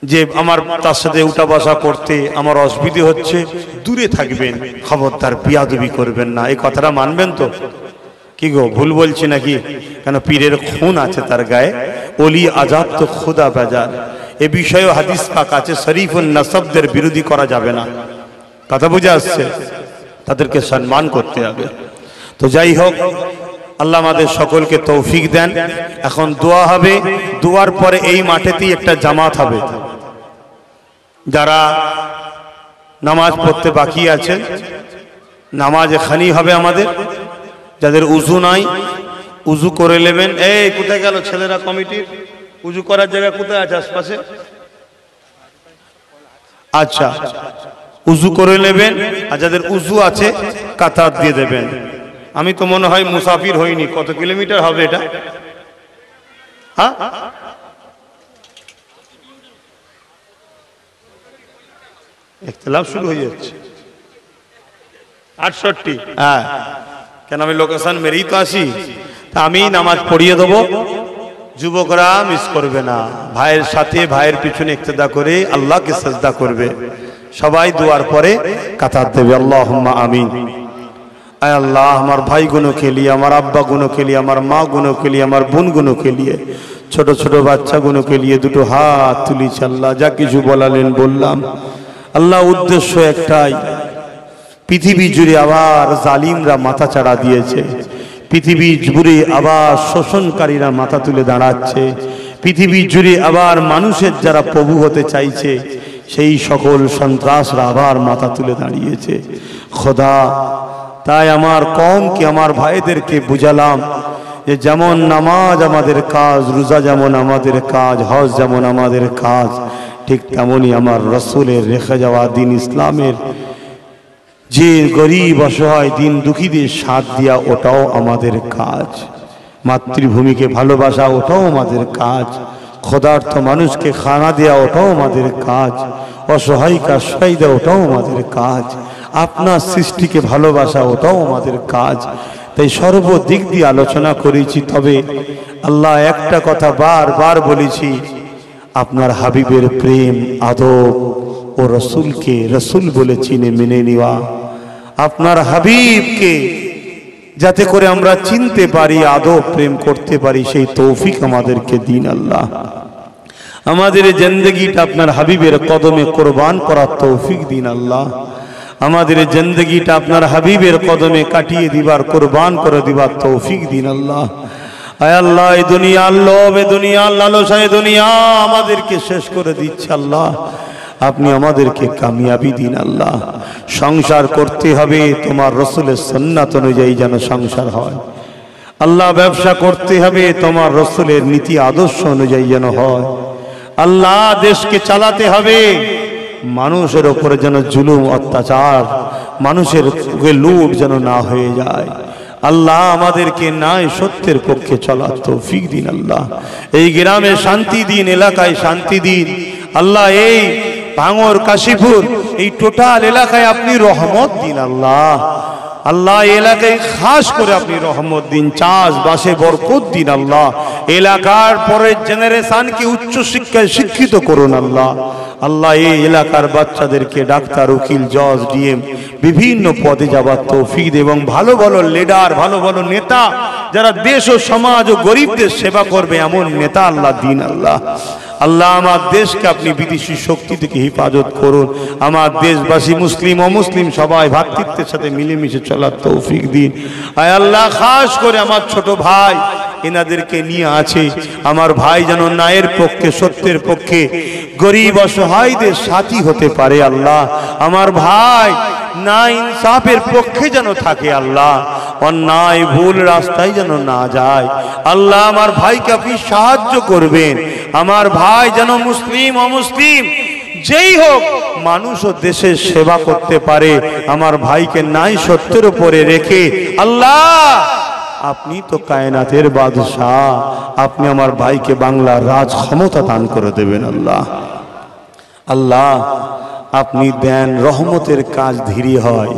যে আমার তার সাথে উঠা বসা করতে আমার অসুবিধা হচ্ছে, দূরে থাকবেন, খবরদার বিয়াদবি করবেন না। এই কথাটা মানবেন তো? কি গো, ভুল বলছি নাকি? কেন পীরের খুন আছে তার গায়ে, ওলি আজাদ তো খুদা বাজার। এ বিষয়েও হাদিস পাক আছে, শরীফুন নাসবদের বিরোধী করা যাবে না। কথা বুঝে আসছে? তাদেরকে সম্মান করতে হবে। তো যাই হোক, আল্লাহ আমাদের সকলকে তৌফিক দেন। এখন দোয়া হবে, দোয়ার পরে এই মাঠেতেই একটা জামাত হবে। যারা নামাজ পড়তে বাকি আছেন, নামাজ এখানি হবে আমাদের। যাদের উজু নাই, উজু করে নেবেন। এই কোথায় গেল ছেলেরা কমিটির? উজু করার জায়গা কোথায় আছে আশপাশে? আচ্ছা, উজু করে নেবেন। আর যাদের উজু আছে কাতার দিয়ে দেবেন। আমি তো মনে হয় মুসাফির হইনি। কত কিলোমিটার হবে এটা? হ্যাঁ, ইখতিলাফ শুরু হয়ে যাচ্ছে। 68। হ্যাঁ, কেন আমি লোকেশন মেরেই তো আসি। তা আমি নামাজ পড়িয়ে দেবো, যুবকরা মিস করবে না। ভাইয়ের সাথে ভাইয়ের পিছনে ইক্তেদা করে আল্লাহকে সাজদা করবে। সবাই দুয়ার পরে কাতার দেবে। আল্লাহুম্মা আমিন। আয় আল্লাহ, আমার ভাই গুনো के लिए, আমার আব্বা গুনো के लिए, আমার মা গুনো के लिए, আমার বোন গুনো के लिए, ছোট ছোট বাচ্চা গুনো के लिए দুটো হাত তুলিছি আল্লাহ। যা কিছু বলালেন বললাম আল্লাহ। উদ্দেশ্য একটাই, পৃথিবী জুড়ে আবার জালিমরা মাথা চাড়া দিয়েছে। পৃথিবী জুড়ে আবার শোষণকারীরা মাথা তুলে দাঁড়াচ্ছে। পৃথিবী জুড়ে আবার মানুষের যারা প্রভু হতে চাইছে সেই সকল সন্ত্রাসরা আবার মাথা তুলে দাঁড়িয়েছে। খোদা, তাই আমার কওমকে, আমার ভাইদেরকে বুঝালাম যে যেমন নামাজ আমাদের কাজ, রোজা যেমন আমাদের কাজ, হজ যেমন আমাদের কাজ, ঠিক তেমনই আমার রসুলের রেখে যাওয়া দিন ইসলামের যে গরিব অসহায় দিন দুঃখীদের সাথ দিয়া, ওটাও আমাদের কাজ। মাতৃভূমিকে ভালোবাসা, ওটাও আমাদের কাজ। ক্ষুধার্ত মানুষকে খানা দেওয়া, ওটাও আমাদের কাজ। অসহায়কে আশ্রয় দেওয়া, ওটাও আমাদের কাজ। আপনার সৃষ্টিকে ভালোবাসা, ওটাও আমাদের কাজ। তাই সর্বদিক দিয়ে আলোচনা করেছি। তবে আল্লাহ একটা কথা বারবার বলেছি, আপনার হাবিবের প্রেম, আদব ও রসুলকে রসুল বলে চিনে মেনে নেওয়া। আপনার হাবিবকে যাতে করে আমরা চিনতে পারি, আদব প্রেম করতে পারি, সেই তৌফিক আমাদেরকে দিন আল্লাহ। আমাদের জিন্দেগিটা আপনার হাবিবের কদমে কোরবান করার তৌফিক দিন আল্লাহ। আমাদের জিন্দেগিটা আপনার হাবিবের কদমে কাটিয়ে দিবার, কোরবান করে দিবার তৌফিক দিন আল্লাহ। আয় আল্লাহ, এই দুনিয়ার লোভ, এই দুনিয়ার লালসা, এই দুনিয়া আমাদেরকে শেষ করে দিচ্ছে আল্লাহ। আপনি আমাদেরকে কামিয়াবি দিন আল্লাহ। সংসার করতে হবে তোমার রসুলের সুন্নাত অনুযায়ী যেন সংসার হয় আল্লাহ। ব্যবসা করতে হবে তোমার রসুলের নীতি আদর্শ অনুযায়ী যেন হয় আল্লাহ। দেশকে চালাতে হবে মানুষের ওপরে যেন জুলুম অত্যাচার, মানুষের লুট যেন না হয়ে যায় আল্লাহ। আমাদেরকে ন্যায় সত্যের পক্ষে চলার তৌফিক দিন আল্লাহ। এই গ্রামে শান্তি দিন, এলাকায় শান্তি দিন আল্লাহ। এই ভাঙর, কাশীপুর, এই টোটাল এলাকায় আপনি রহমত দিন আল্লাহ। আল্লাহ, এলাকায় খাস করে আপনি রহমত দিন, চাষবাসে বরকত দিন আল্লাহ। এলাকার পরের জেনারেশনকে উচ্চ শিক্ষায় শিক্ষিত করুন আল্লাহ। আল্লাহ, এই এলাকার বাচ্চাদেরকে ডাক্তার, উকিল, জজ, ডিএম বিভিন্ন পদে যাবার তৌফিক এবং ভালো ভালো লিডার, ভালো ভালো নেতা যারা দেশ ও সমাজ ও গরিবদের সেবা করবে, এমন নেতা আল্লাহ দিন আল্লাহ। আল্লাহ আমার দেশকে আপনি বিদেশি শক্তি থেকে হেফাজত করুন। আমার দেশবাসী মুসলিম অমুসলিম সবাই ভ্রাতৃত্বের সাথে মিলেমিশে চলার তৌফিক দিন। আয় আল্লাহ, খাস করে আমার ছোট ভাই এনাদেরকে নিয়ে আছে, আমার ভাই যেন ন্যায়ের পক্ষে সত্যের পক্ষে গরিব অসহায়দের সাথী হতে পারে। আল্লাহ আমার ভাই না ইনসাফের পক্ষে যেন থাকে, আল্লাহ অন্যায় ভুল রাস্তায় যেন না যায়। আল্লাহ আমার ভাইকে আপনি সাহায্য করবেন। আমার ভাই যেন মুসলিম অমুসলিম যেই হোক মানুষ ও দেশের সেবা করতে পারে। আমার ভাইকে ন্যায় সত্যের উপরে রেখে আল্লাহ আপনি তো কায়নাতের বাদশাহ, আপনি আমার ভাইকে বাংলার রাজ ক্ষমতা দান করে দেবেন। আল্লাহ আল্লাহ আপনি দেন, রহমতের কাজ ধীরে হয়,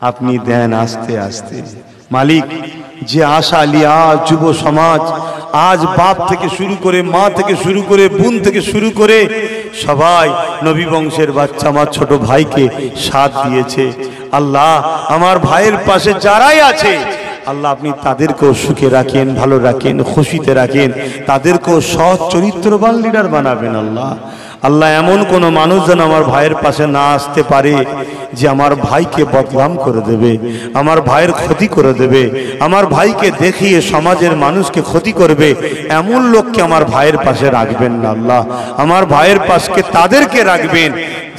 আপনি দেন আস্তে আস্তে। মালিক, যে আশা লিয়া যুব সমাজ আজ বাপ থেকে শুরু করে মা থেকে শুরু করে বোন থেকে শুরু করে সবাই নবী বংশের বাচ্চা আমার ছোট ভাইকে সাথ দিয়েছে। আল্লাহ আমার ভাইয়ের পাশে যারাই আছে আল্লাহ আপনি তাদেরকেও সুখে রাখেন, ভালো রাখেন, খুশিতে রাখেন, তাদেরকেও সৎ চরিত্রবান লিডার বানাবেন। আল্লাহ আল্লাহ এমন কোনো মানুষ যেন আমার ভাইয়ের পাশে না আসতে পারে যে আমার ভাইকে বদনাম করে দেবে, আমার ভাইয়ের ক্ষতি করে দেবে, আমার ভাইকে দেখিয়ে সমাজের মানুষকে ক্ষতি করবে, এমন লোককে আমার ভাইয়ের পাশে রাখবেন না। আল্লাহ আমার ভাইয়ের পাশে তাদেরকে রাখবেন,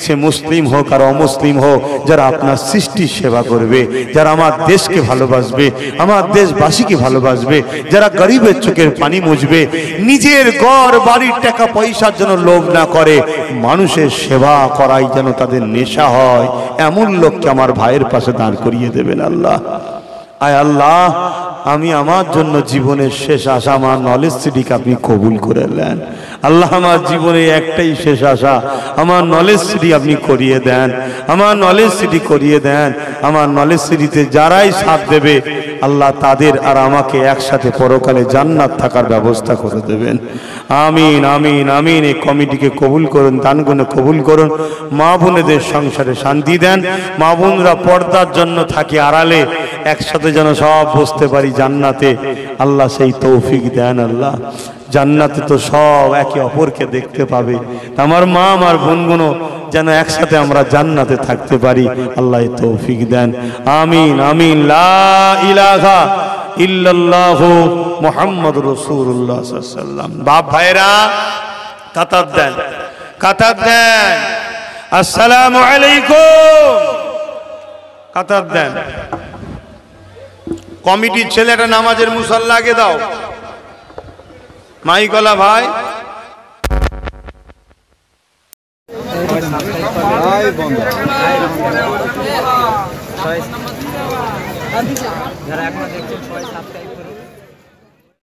সে মুসলিম হোক আর অমুসলিম হোক, যারা আপনার সৃষ্টির সেবা করবে, যারা আমার দেশকে ভালোবাসবে, আমার দেশবাসীকে ভালোবাসবে, যারা গরিবের চোখের পানি মুছবে, নিজের ঘর বাড়ির টাকা পয়সার জন্য লোভ না করে, মানুষের সেবা করাই যেন তাদের নেশা হয়, এমন লোককে আমার ভাইয়ের পাশে দাঁড় করিয়ে দেবেন। আল্লাহ আয় আল্লাহ আমি আমার জন্য জীবনের শেষ আশা আমার নলেজ সিটিকে আপনি কবুল করে নেন। আল্লাহ আমার জীবনে একটাই শেষ আশা, আমার নলেজ সিটি আপনি করিয়ে দেন, আমার নলেজ সিটি করিয়ে দেন। আমার নলেজ সিটিতে যারাই সাথ দেবে আল্লাহ তাদের আর আমাকে একসাথে পরকালে জান্নাত থাকার ব্যবস্থা করে দেবেন। আমিন আমিন আমিন। এই কমিটিকে কবুল করুন, দানগুণে কবুল করুন। মা বোনেদের সংসারে শান্তি দেন। মা বোনরা পর্দার জন্য থাকে আড়ালে, একসাথে যেন সব বসতে পারি জান্নাতে। আল্লাহ সেই তৌফিক দেন। আল্লাহ জান্নাতে তো সব একে অপরকে দেখতে পাবে, আমার মা আমার বোনগুলো যেন একসাথে আমরা জান্নাতে থাকতে পারি। আল্লাহ তৌফিক দেন। আমিন আমিন। লা ইলাহা ইল্লাল্লাহু মুহাম্মাদুর রাসূলুল্লাহ সাল্লাল্লাহু আলাইহি ওয়াসাল্লাম। বাপ ভাইরা কাতার দেন, কাতার দেন। আসসালামু আলাইকুম। কাতার দেন। কমিটির ছেলেটা নামাজের মুসাল্লা আগে দাও। মাইকলা ভাই যারা এখন দেখছেন 6-7